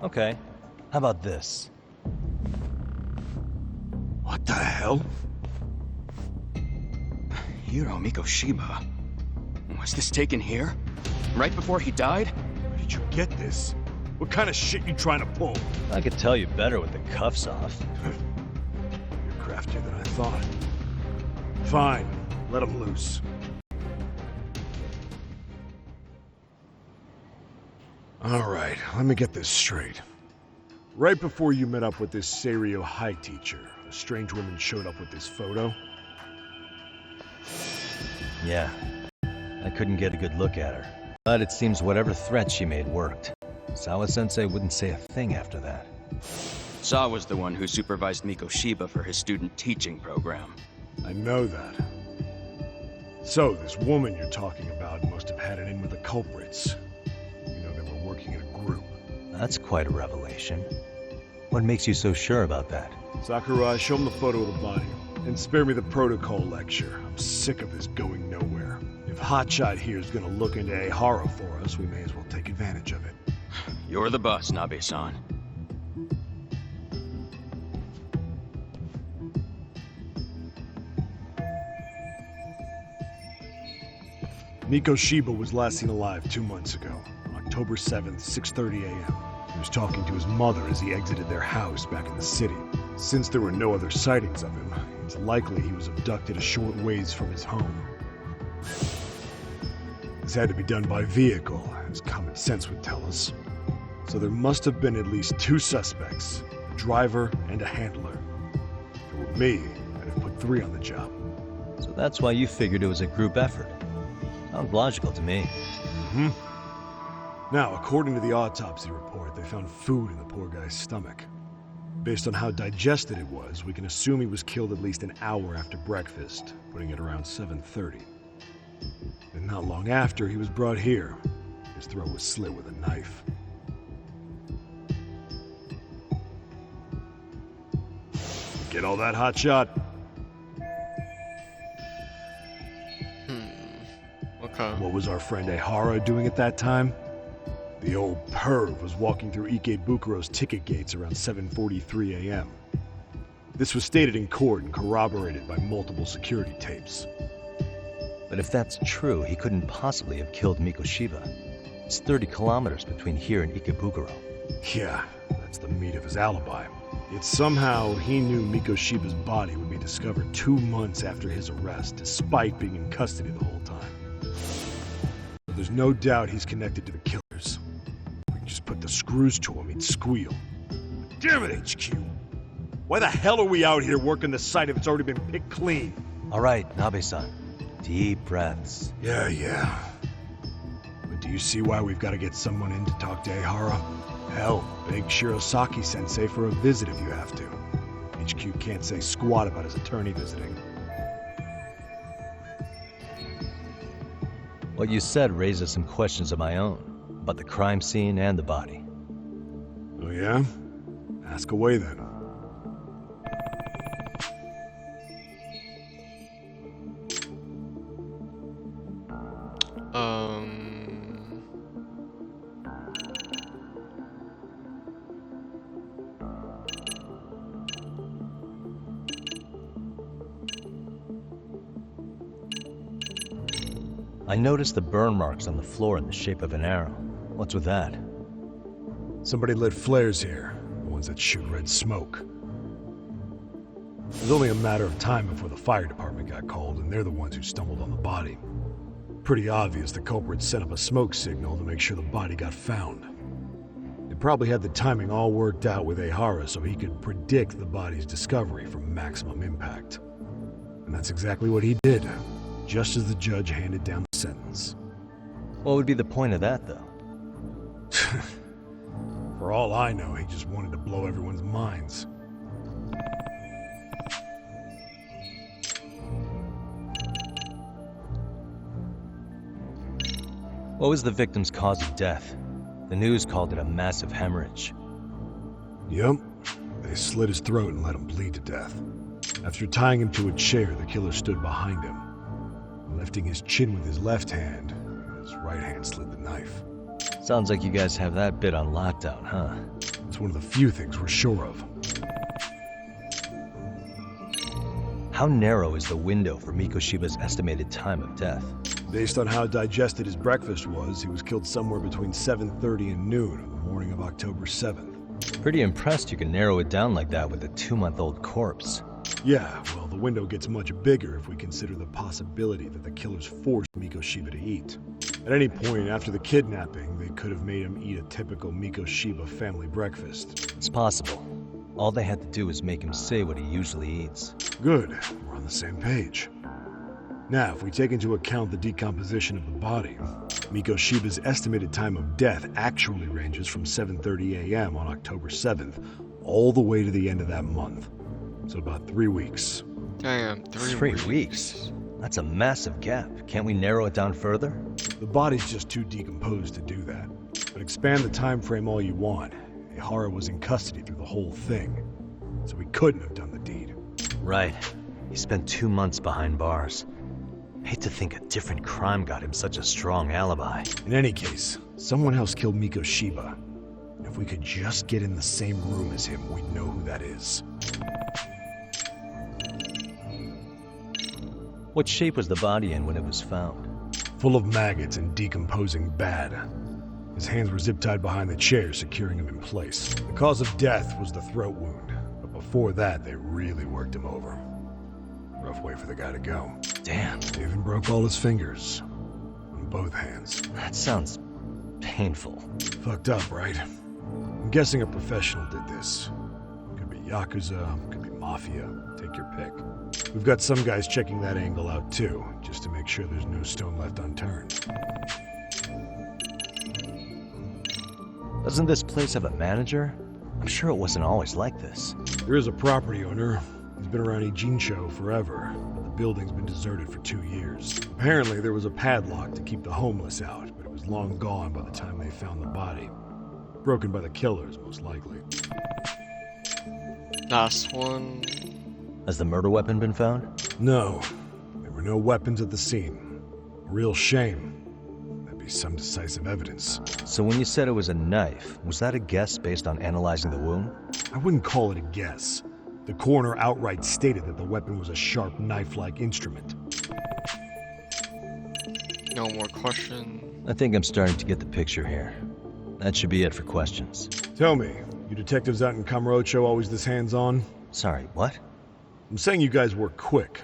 Okay. How about this? What the hell? Hiro Mikoshiba. Was this taken here? Right before he died? Where did you get this? What kind of shit you trying to pull? I could tell you better with the cuffs off. You're craftier than I thought. Fine, let him loose. Alright, let me get this straight. Right before you met up with this Seiryo High teacher, a strange woman showed up with this photo? Yeah. I couldn't get a good look at her. But it seems whatever threat she made worked. Sawa-sensei wouldn't say a thing after that. Saw was the one who supervised Mikoshiba for his student teaching program. I know that. So, this woman you're talking about must have had it in with the culprits. You know, they were working in a group. That's quite a revelation. What makes you so sure about that? Sakurai, show him the photo of the body. And spare me the protocol lecture. I'm sick of this going nowhere. If Hotshot here is gonna look into Ehara for us, we may as well take advantage of it. You're the boss, Nabe-san. Mikoshiba was last seen alive 2 months ago, October 7th, 6:30 a.m. He was talking to his mother as he exited their house back in the city. Since there were no other sightings of him, it's likely he was abducted a short ways from his home. This had to be done by vehicle, as common sense would tell us. So there must have been at least 2 suspects, a driver and a handler. If it were me, I'd have put 3 on the job. So that's why you figured it was a group effort. Sounds logical to me. Mm-hmm. Now, according to the autopsy report, they found food in the poor guy's stomach. Based on how digested it was, we can assume he was killed at least an hour after breakfast, putting it around 7:30. And not long after, he was brought here. His throat was slit with a knife. Get all that, Hotshot? Okay. What was our friend Ehara doing at that time? The old perv was walking through Ikebukuro's ticket gates around 7:43 a.m. This was stated in court and corroborated by multiple security tapes. But if that's true, he couldn't possibly have killed Mikoshiba. It's 30 kilometers between here and Ikebukuro. Yeah, that's the meat of his alibi. Yet somehow he knew Mikoshiba's body would be discovered 2 months after his arrest, despite being in custody the whole time. But there's no doubt he's connected to the killers. If we could just put the screws to him, he'd squeal. Damn it, HQ! Why the hell are we out here working the site if it's already been picked clean? All right, Nabe-san. Deep breaths. Yeah. But do you see why we've got to get someone in to talk to Ehara? Hell, beg Shirosaki-sensei for a visit if you have to. HQ can't say squat about his attorney visiting. What you said raises some questions of my own, about the crime scene and the body. Oh yeah? Ask away then. I noticed the burn marks on the floor in the shape of an arrow. What's with that? Somebody lit flares here, the ones that shoot red smoke. It was only a matter of time before the fire department got called, and they're the ones who stumbled on the body. Pretty obvious the culprit set up a smoke signal to make sure the body got found. They probably had the timing all worked out with Ehara so he could predict the body's discovery from maximum impact. And that's exactly what he did, just as the judge handed down the sentence. What would be the point of that, though? For all I know, he just wanted to blow everyone's minds. What was the victim's cause of death? The news called it a massive hemorrhage. Yep. They slit his throat and let him bleed to death. After tying him to a chair, the killer stood behind him. Lifting his chin with his left hand, his right hand slid the knife. Sounds like you guys have that bit on lockdown, huh? It's one of the few things we're sure of. How narrow is the window for Mikoshiba's estimated time of death? Based on how digested his breakfast was, he was killed somewhere between 7:30 and noon on the morning of October 7th. Pretty impressed you can narrow it down like that with a 2-month-old corpse. Yeah, well, the window gets much bigger if we consider the possibility that the killers forced Mikoshiba to eat. At any point after the kidnapping, they could have made him eat a typical Mikoshiba family breakfast. It's possible. All they had to do was make him say what he usually eats. Good, we're on the same page. Now, if we take into account the decomposition of the body, Mikoshiba's estimated time of death actually ranges from 7:30 a.m. on October 7th all the way to the end of that month. So about 3 weeks. Damn, 3 weeks? That's a massive gap. Can't we narrow it down further? The body's just too decomposed to do that. But expand the time frame all you want. Ihara was in custody through the whole thing, so he couldn't have done the deed. Right. He spent 2 months behind bars. Hate to think a different crime got him such a strong alibi. In any case, someone else killed Mikoshiba. And if we could just get in the same room as him, we'd know who that is. What shape was the body in when it was found? Full of maggots and decomposing bad. His hands were zip-tied behind the chair, securing him in place. The cause of death was the throat wound, but before that, they really worked him over. Rough way for the guy to go. Damn. They even broke all his fingers. On both hands. That sounds painful. Fucked up, right? I'm guessing a professional did this. Could be Yakuza, could be Mafia. Take your pick. We've got some guys checking that angle out too, just to make sure there's no stone left unturned. Doesn't this place have a manager? I'm sure it wasn't always like this. There is a property owner. He's been around Ijincho forever, but the building's been deserted for 2 years. Apparently there was a padlock to keep the homeless out, but it was long gone by the time they found the body. Broken by the killers, most likely. Last one. Has the murder weapon been found? No. There were no weapons at the scene. A real shame. That'd be some decisive evidence. So when you said it was a knife, was that a guess based on analyzing the wound? I wouldn't call it a guess. The coroner outright stated that the weapon was a sharp knife-like instrument. No more questions. I think I'm starting to get the picture here. That should be it for questions. Tell me, you detectives out in Kamurocho always this hands-on? Sorry, what? I'm saying you guys were quick.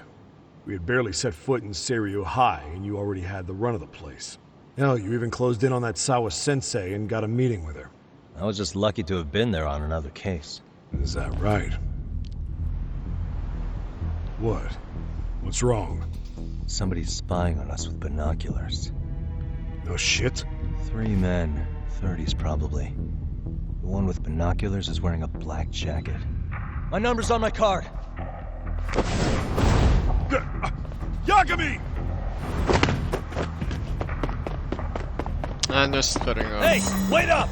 We had barely set foot in Seiryo High, and you already had the run of the place. Hell, you even closed in on that Sawa-sensei and got a meeting with her. I was just lucky to have been there on another case. Is that right? What? What's wrong? Somebody's spying on us with binoculars. No shit? 3 men, 30s probably. The one with binoculars is wearing a black jacket. My number's on my card! Yagami! And they're splitting up. Hey, wait up!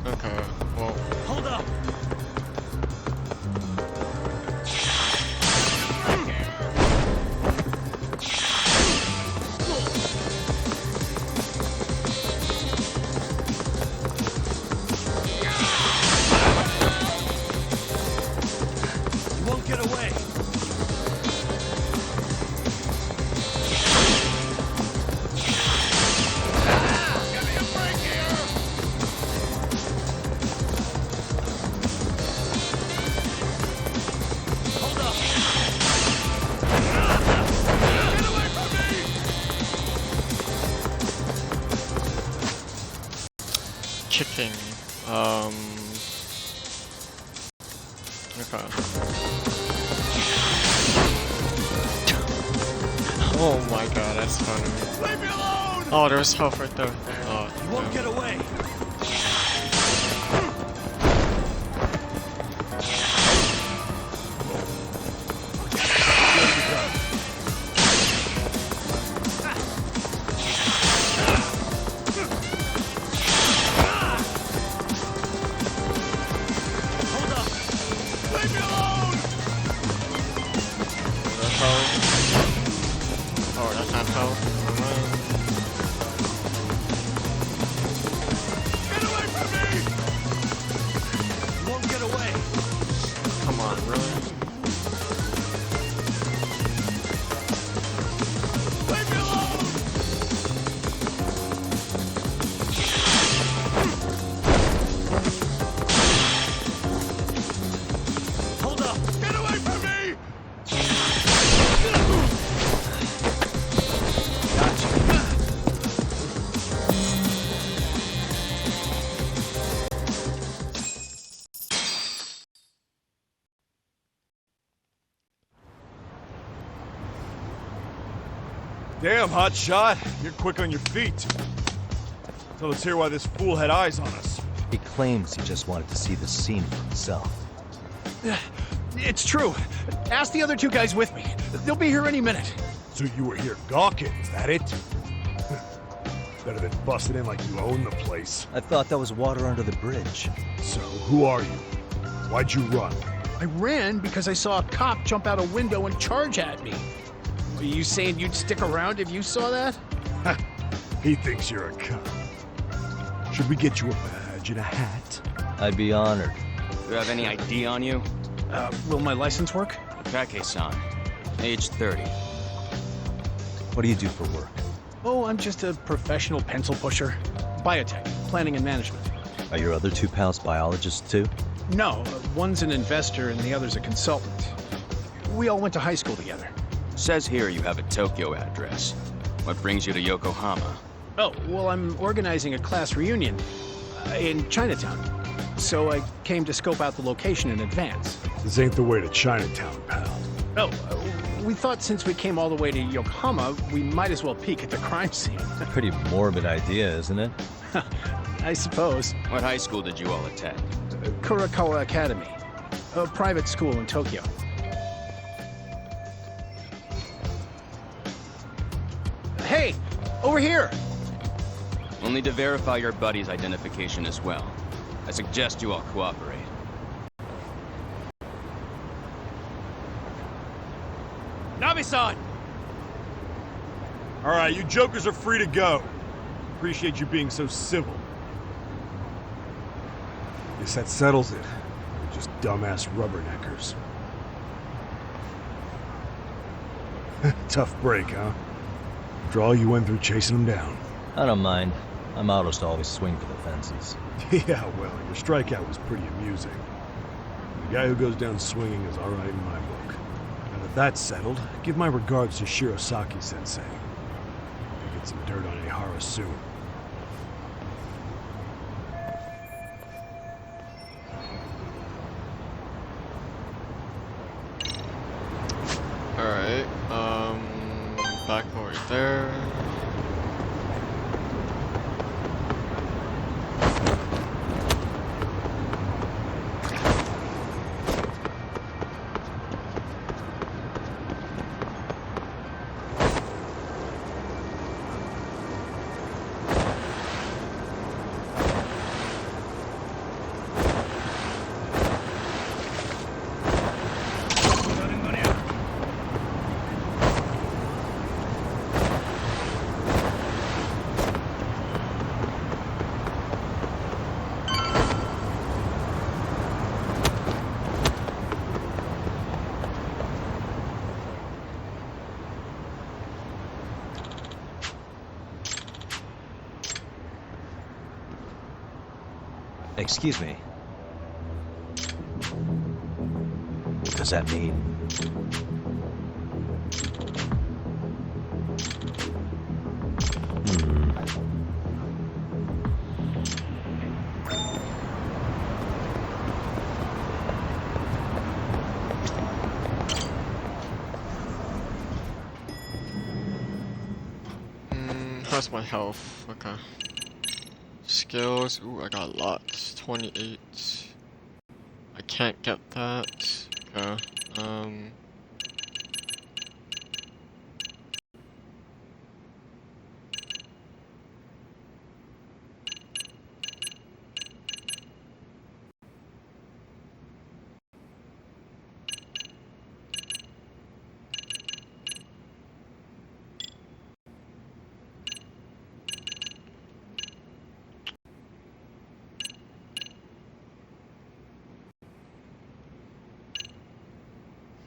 Okay, well. Hold up! You won't get away. Kicking. Okay. Oh my god, that's funny. Leave me alone! Oh, there's health right there. Oh, You won't get away. Oh, that's not health. Get away from me! You won't get away. Come on, really? Leave me alone! Damn, hot shot. You're quick on your feet. So let's hear why this fool had eyes on us. He claims he just wanted to see the scene for himself. It's true. Ask the other two guys with me. They'll be here any minute. So you were here gawking, is that it? Better than busting in like you own the place. I thought that was water under the bridge. So, who are you? Why'd you run? I ran because I saw a cop jump out a window and charge at me. Are you saying you'd stick around if you saw that? He thinks you're a cop. Should we get you a badge and a hat? I'd be honored. Do you have any ID on you? Will my license work? Kake-san. Age 30. What do you do for work? Oh, I'm just a professional pencil pusher. Biotech, planning and management. Are your other two pals biologists too? No, one's an investor and the other's a consultant. We all went to high school together. Says here you have a Tokyo address. What brings you to Yokohama? Oh, well, I'm organizing a class reunion in Chinatown. So I came to scope out the location in advance. This ain't the way to Chinatown, pal. Oh, we thought since we came all the way to Yokohama, we might as well peek at the crime scene. Pretty morbid idea, isn't it? I suppose. What high school did you all attend? Kurakawa Academy, a private school in Tokyo. Hey, over here! We'll need to verify your buddy's identification as well. I suggest you all cooperate. Nabe-san! All right, you jokers are free to go. Appreciate you being so civil. Guess that settles it. We're just dumbass rubberneckers. Tough break, huh? After all you went through chasing them down. I don't mind. I'm autos to always swing for the fences. Yeah, well, your strikeout was pretty amusing. The guy who goes down swinging is all right in my book. Now that that's settled, give my regards to Shirosaki-sensei. Maybe get some dirt on Ihara soon. Alright, back over there. Excuse me. Does that mean... How's my health? Okay. Skills, ooh, I got lots. 28. I can't get that. Okay.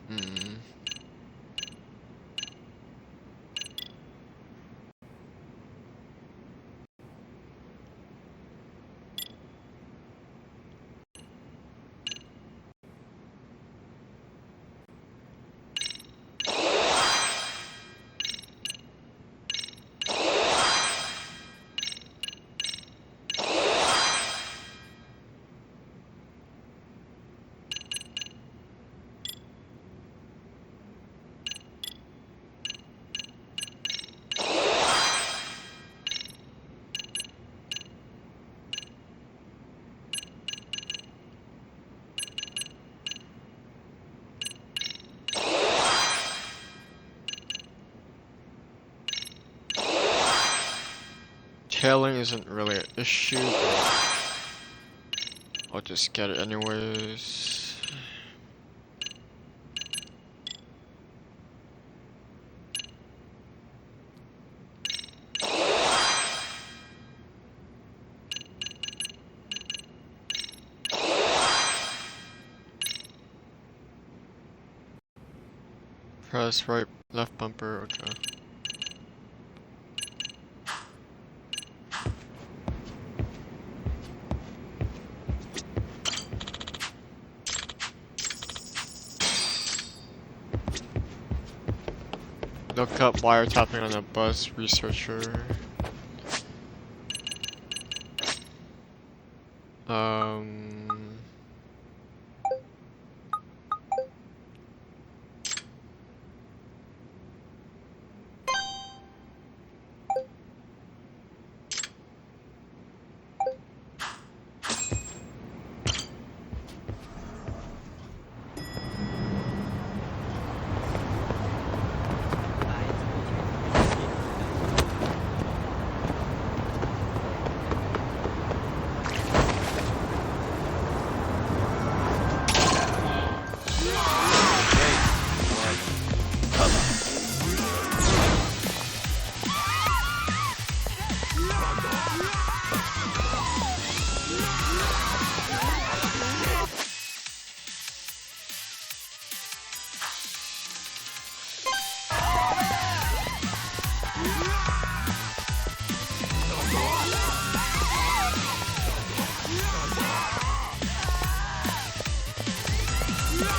Hmm. Hailing isn't really an issue, but I'll just get it anyways. Press right, left bumper, okay. Look up wiretapping on a bus researcher.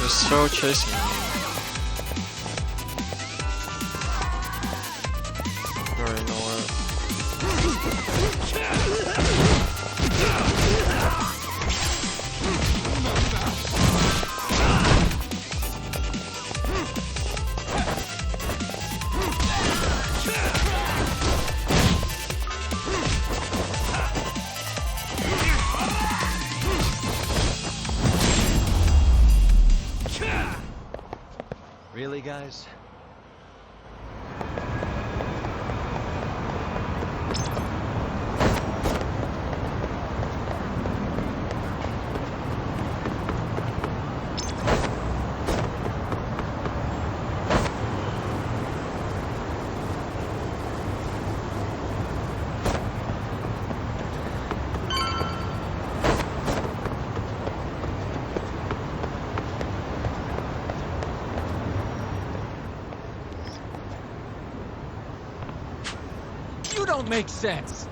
They're still chasing me. Alright, you know what? Really, guys? You don't make sense.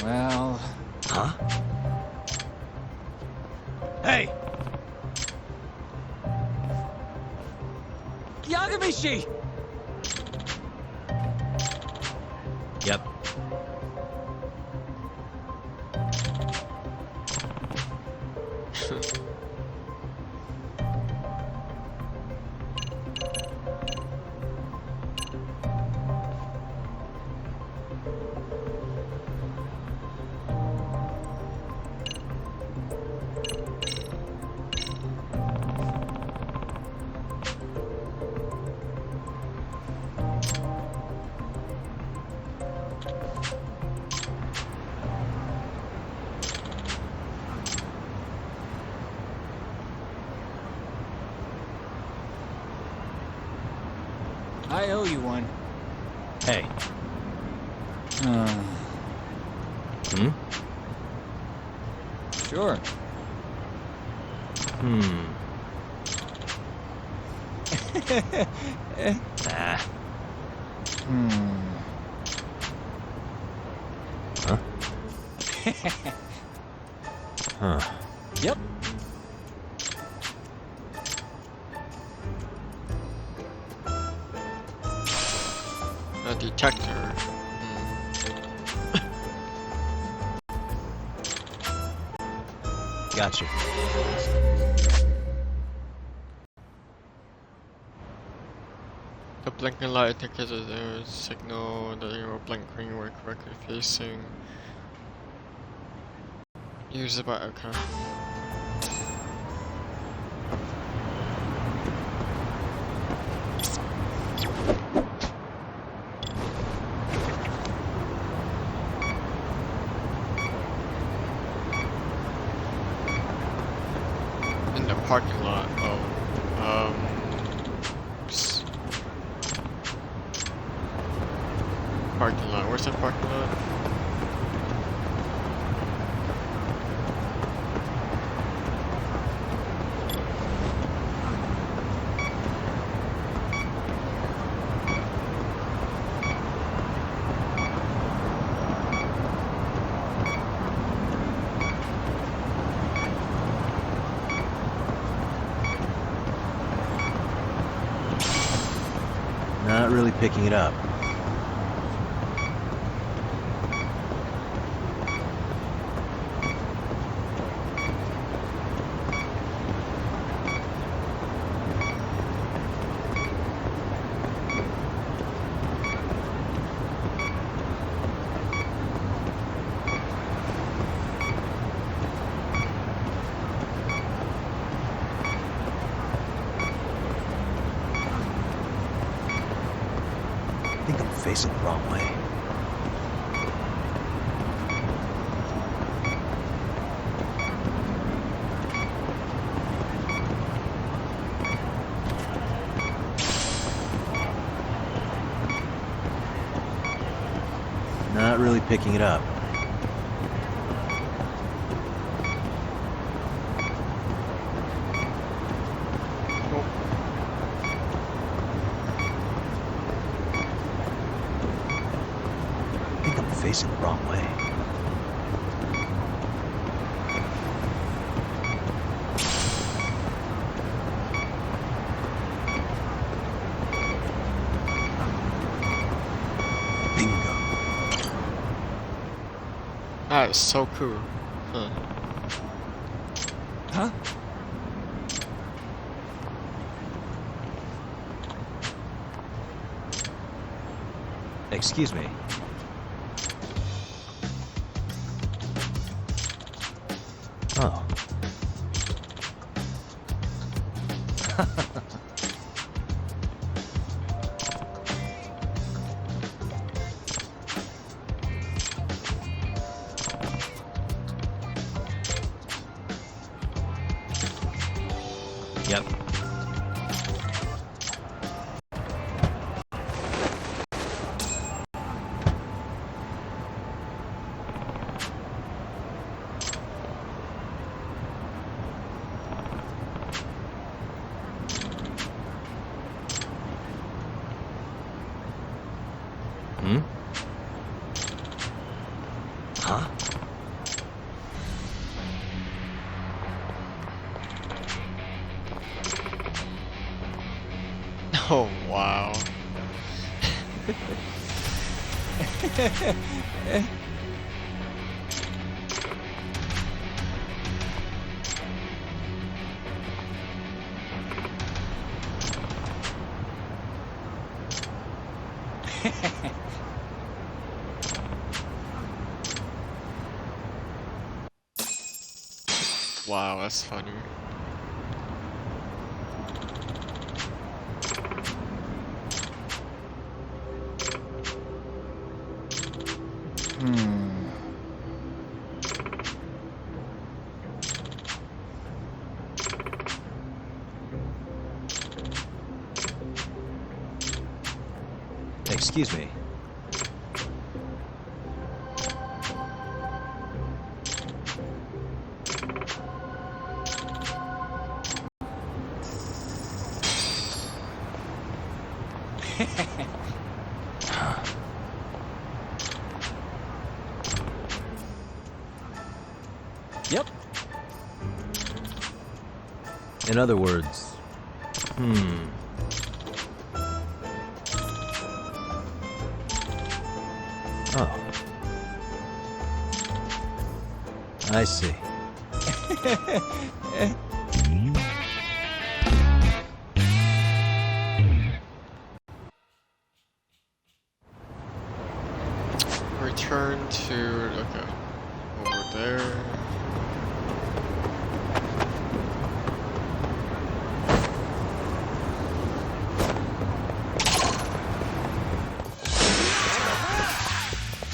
Well... Huh? Hey! Yagamishi! Yep. I owe you one. Hey. Sure. Nah. Huh? Yep. A detector. Gotcha. The blinking light indicates that there is a signal that you will blink green where correctly facing. Use the button, okay. the parking lot. Oh, parking lot. Where's the parking lot? Not really picking it up. I think I'm facing the wrong way. Not really picking it up. I think I'm facing the wrong way. Bingo. That is so cool. Huh. Huh? Excuse me. Oh. Yep. Hmm? Huh? Oh wow. Wow, that's funny. Excuse me. Yep. In other words, Oh. I see. Return to, okay, over there.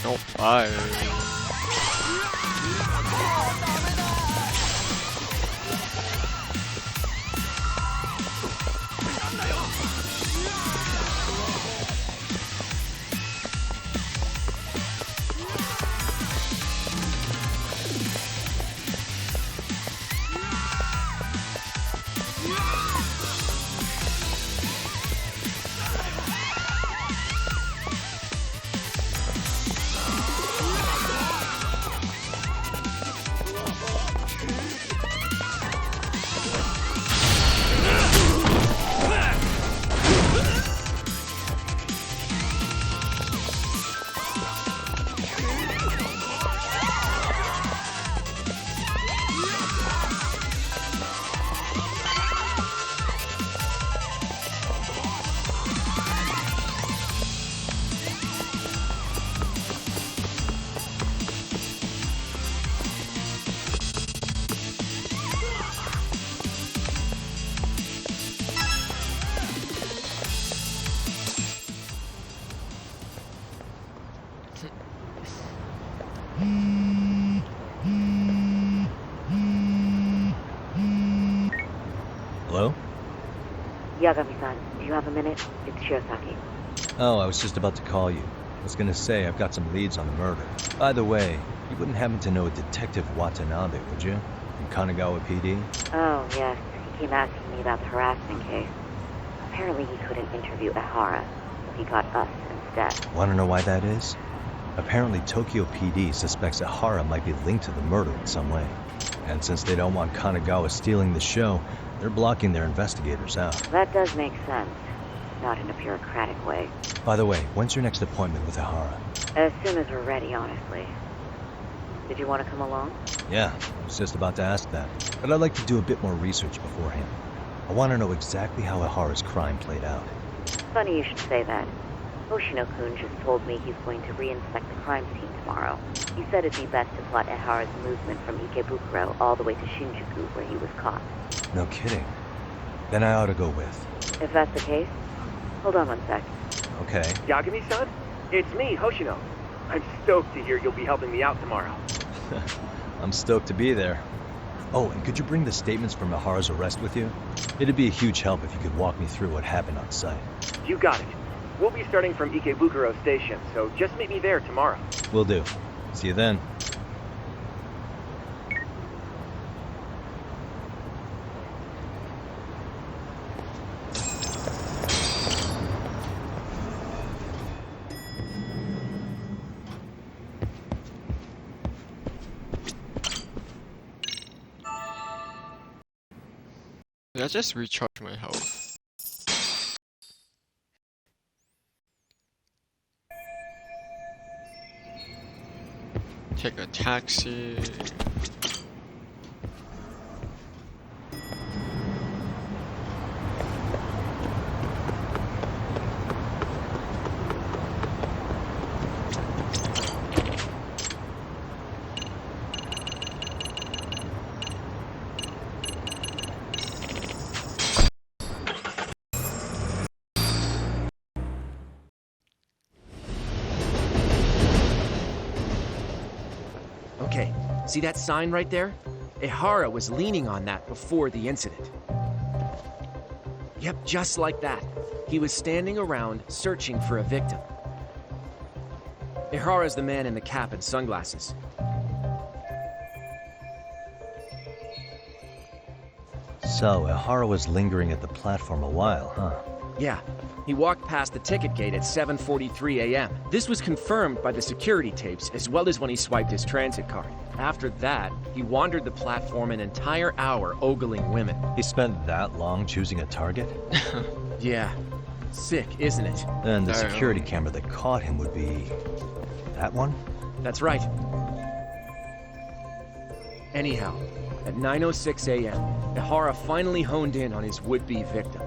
Nope, fire. Yagami-san, do you have a minute? It's Shirosaki. Oh, I was just about to call you. I was gonna say I've got some leads on the murder. By the way, you wouldn't happen to know a Detective Watanabe, would you? From Kanagawa PD? Oh, yes. He came asking me about the harassment case. Apparently he couldn't interview Ehara, so he got us instead. Wanna know why that is? Apparently Tokyo PD suspects Ehara might be linked to the murder in some way. And since they don't want Kanagawa stealing the show, they're blocking their investigators out. That does make sense. Not in a bureaucratic way. By the way, when's your next appointment with Ehara? As soon as we're ready, honestly. Did you want to come along? Yeah, I was just about to ask that. But I'd like to do a bit more research beforehand. I want to know exactly how Ehara's crime played out. Funny you should say that. Hoshino-kun just told me he's going to re-inspect the crime scene tomorrow. He said it'd be best to plot Ehara's movement from Ikebukuro all the way to Shinjuku, where he was caught. No kidding. Then I ought to go with. If that's the case, hold on one sec. Okay. Yagami-san? It's me, Hoshino. I'm stoked to hear you'll be helping me out tomorrow. I'm stoked to be there. Oh, and could you bring the statements from Ehara's arrest with you? It'd be a huge help if you could walk me through what happened on site. You got it. We'll be starting from Ikebukuro Station, so just meet me there tomorrow. Will do. See you then. Did I just recharge my health? Take a taxi. Okay, see that sign right there? Ehara was leaning on that before the incident. Yep, just like that. He was standing around searching for a victim. Ehara's the man in the cap and sunglasses. So, Ehara was lingering at the platform a while, huh? Yeah, he walked past the ticket gate at 7:43 a.m. This was confirmed by the security tapes as well as when he swiped his transit card. After that, he wandered the platform an entire hour ogling women. He spent that long choosing a target? Yeah, sick, isn't it? And the security camera that caught him would be... that one? That's right. Anyhow, at 9:06 a.m., Ehara finally honed in on his would-be victim.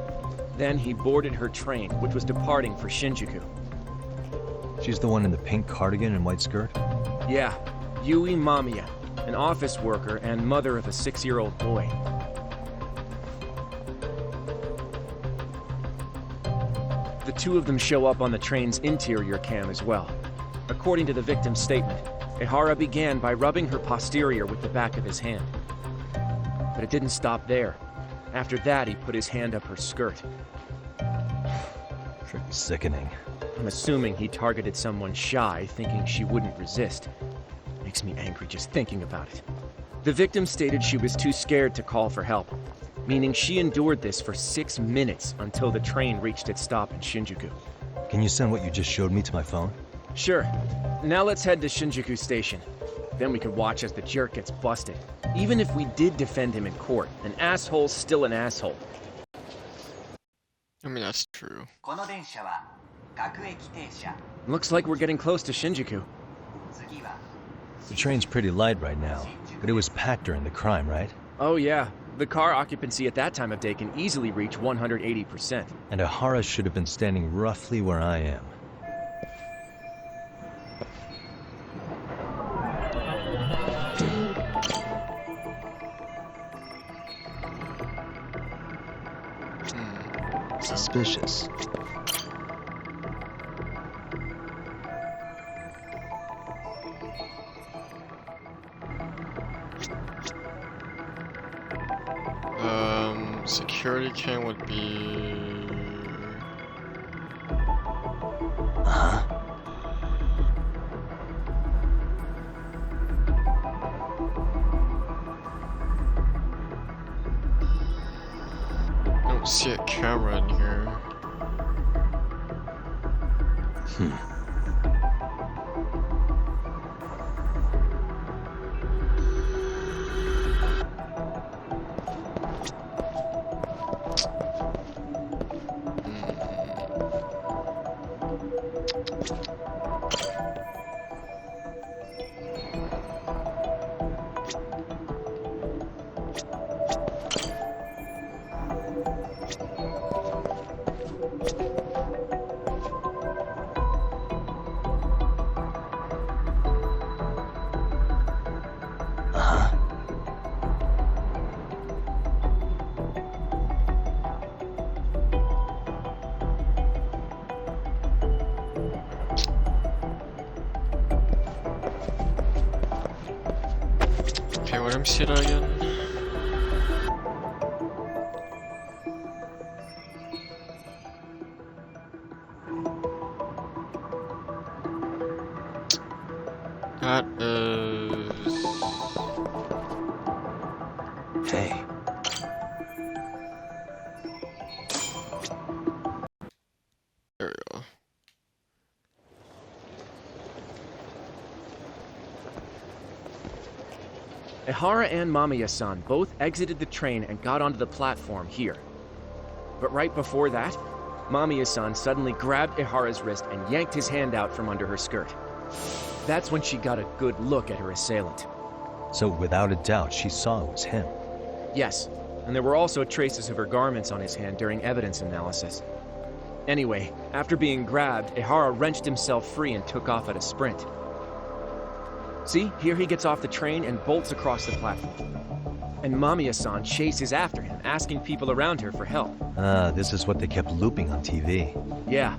Then he boarded her train, which was departing for Shinjuku. She's the one in the pink cardigan and white skirt? Yeah, Yui Mamiya, an office worker and mother of a 6-year-old boy. The two of them show up on the train's interior cam as well. According to the victim's statement, Ehara began by rubbing her posterior with the back of his hand. But it didn't stop there. After that, he put his hand up her skirt. Pretty sickening. I'm assuming he targeted someone shy, thinking she wouldn't resist. Makes me angry just thinking about it. The victim stated she was too scared to call for help, meaning she endured this for 6 minutes until the train reached its stop in Shinjuku. Can you send what you just showed me to my phone? Sure. Now let's head to Shinjuku Station. Then we can watch as the jerk gets busted. Even if we did defend him in court, an asshole's still an asshole. I mean, that's true. Looks like we're getting close to Shinjuku. The train's pretty light right now, but it was packed during the crime, right? Oh yeah. The car occupancy at that time of day can easily reach 180%. And Ehara should have been standing roughly where I am. Suspicious. Security cam would be... I don't see a camera in here. Okay, let me see that again. That is... Hey. There we go. Ehara and Mamiya-san both exited the train and got onto the platform here. But right before that, Mamiya-san suddenly grabbed Ehara's wrist and yanked his hand out from under her skirt. That's when she got a good look at her assailant. So without a doubt, she saw it was him. Yes, and there were also traces of her garments on his hand during evidence analysis. Anyway, after being grabbed, Ehara wrenched himself free and took off at a sprint. See, here he gets off the train and bolts across the platform. And Mamiya-san chases after him, asking people around her for help. This is what they kept looping on TV. Yeah.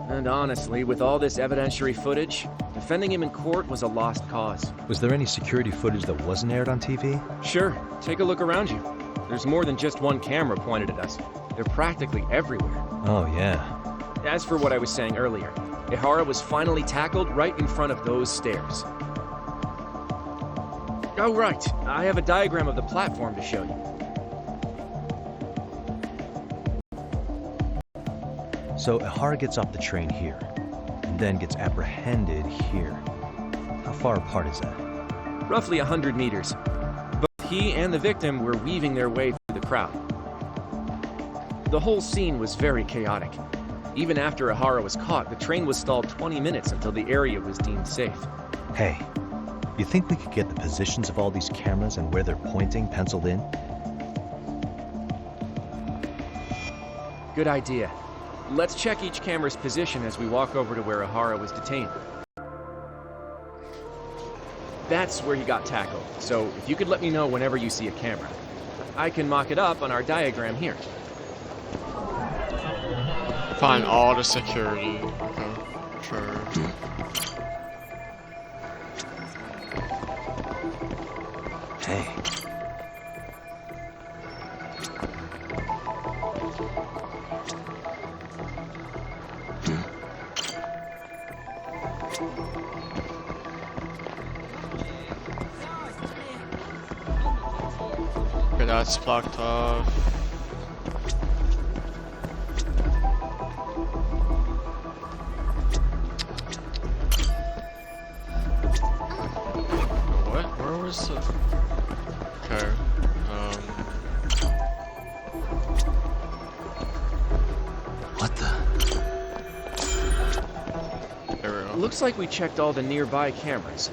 And honestly, with all this evidentiary footage, defending him in court was a lost cause. Was there any security footage that wasn't aired on TV? Sure. Take a look around you. There's more than just one camera pointed at us. They're practically everywhere. Oh, yeah. As for what I was saying earlier, Ehara was finally tackled right in front of those stairs. Oh, right. I have a diagram of the platform to show you. So Ehara gets off the train here, and then gets apprehended here. How far apart is that? Roughly 100 meters. Both he and the victim were weaving their way through the crowd. The whole scene was very chaotic. Even after Ehara was caught, the train was stalled 20 minutes until the area was deemed safe. Hey, you think we could get the positions of all these cameras and where they're pointing penciled in? Good idea. Let's check each camera's position as we walk over to where Ehara was detained. That's where he got tackled, so if you could let me know whenever you see a camera. I can mock it up on our diagram here. Find all the security. Okay, sure. Hey. Okay, that's blocked off. What? Where was the... Okay, What the... There we go. Looks like we checked all the nearby cameras.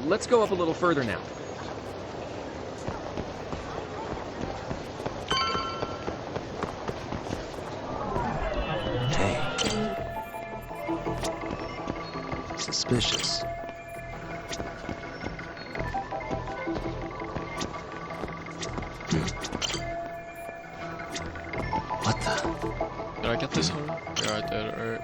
Let's go up a little further now. Hey. Suspicious. What the... Did I get this one? Yeah, I did, alright.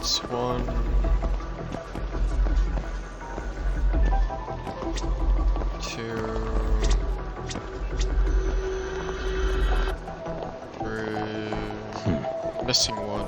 That's 1, 2, 3. Missing 1.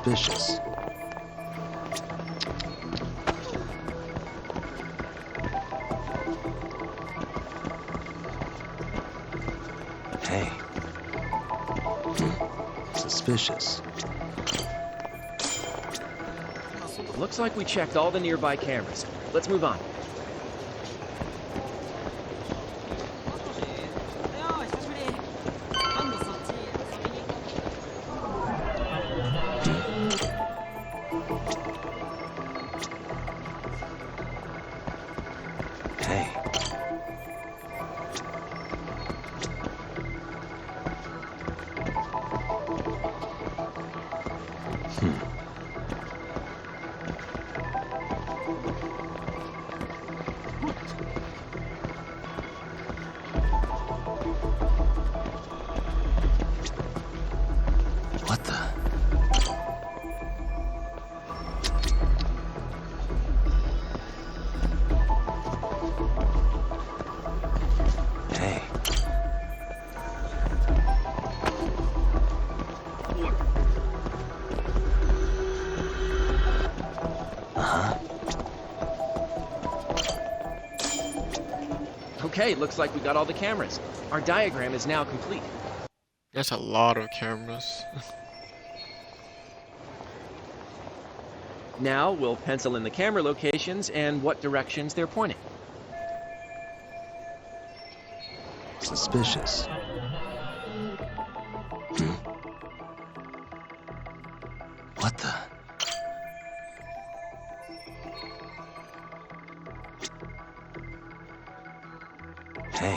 Suspicious. Hey. Suspicious. Looks like we checked all the nearby cameras. Let's move on. What the? Hey. Okay, looks like we got all the cameras. Our diagram is now complete. There's a lot of cameras. Now we'll pencil in the camera locations and what directions they're pointing. Suspicious. What the? Hey.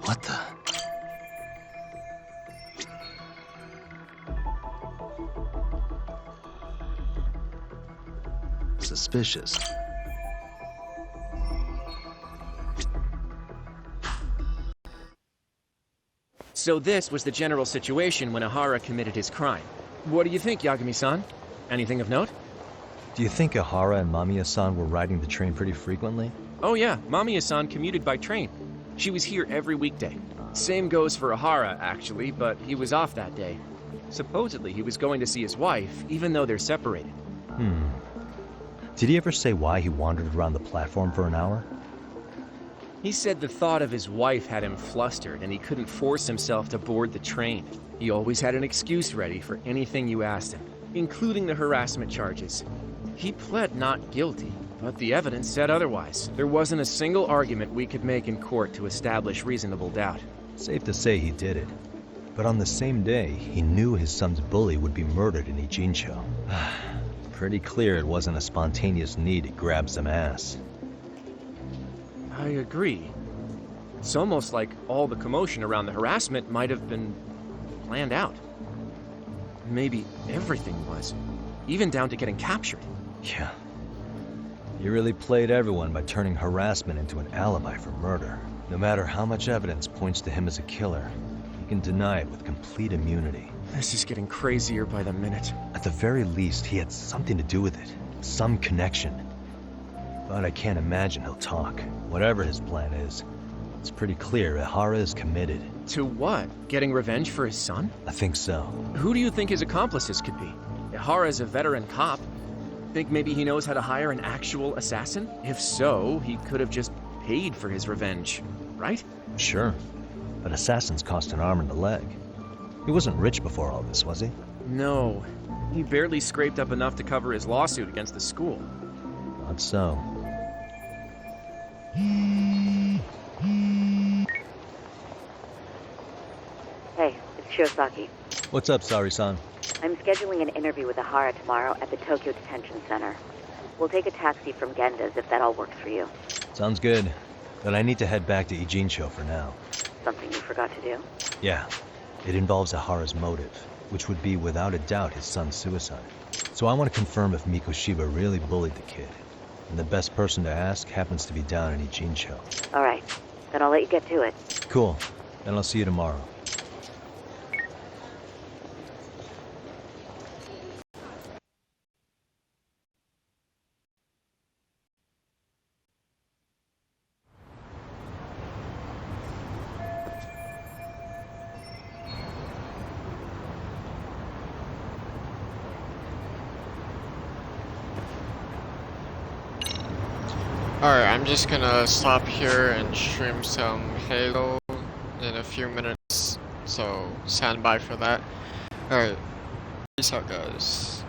What the? Suspicious. So this was the general situation when Ihara committed his crime. What do you think, Yagami-san? Anything of note? Do you think Ihara and Mamiya-san were riding the train pretty frequently? Oh yeah, Mamiya-san commuted by train. She was here every weekday. Same goes for Ihara, actually, but he was off that day. Supposedly, he was going to see his wife, even though they're separated. Did he ever say why he wandered around the platform for an hour? He said the thought of his wife had him flustered, and he couldn't force himself to board the train. He always had an excuse ready for anything you asked him, including the harassment charges. He pled not guilty, but the evidence said otherwise. There wasn't a single argument we could make in court to establish reasonable doubt. Safe to say he did it. But on the same day, he knew his son's bully would be murdered in Ijincho. Pretty clear it wasn't a spontaneous need to grab some ass. I agree. It's almost like all the commotion around the harassment might have been planned out. Maybe everything was, even down to getting captured. Yeah. He really played everyone by turning harassment into an alibi for murder. No matter how much evidence points to him as a killer, he can deny it with complete immunity. This is getting crazier by the minute. At the very least, he had something to do with it. Some connection. But I can't imagine he'll talk. Whatever his plan is, it's pretty clear Ihara is committed. To what? Getting revenge for his son? I think so. Who do you think his accomplices could be? Ihara is a veteran cop. Think maybe he knows how to hire an actual assassin? If so, he could have just paid for his revenge, right? Sure. But assassins cost an arm and a leg. He wasn't rich before all this, was he? No. He barely scraped up enough to cover his lawsuit against the school. Not so. Hey, it's Shirosaki. What's up, Sari-san? I'm scheduling an interview with Ihara tomorrow at the Tokyo Detention Center. We'll take a taxi from Genda's if that all works for you. Sounds good. But I need to head back to Ijincho for now. Something you forgot to do? Yeah. It involves Ihara's motive, which would be without a doubt his son's suicide. So I want to confirm if Mikoshiba really bullied the kid. And the best person to ask happens to be down in Ijincho. Alright, then I'll let you get to it. Cool. Then I'll see you tomorrow. Alright, I'm just gonna stop here and stream some Halo in a few minutes, so stand by for that. Alright, peace out guys.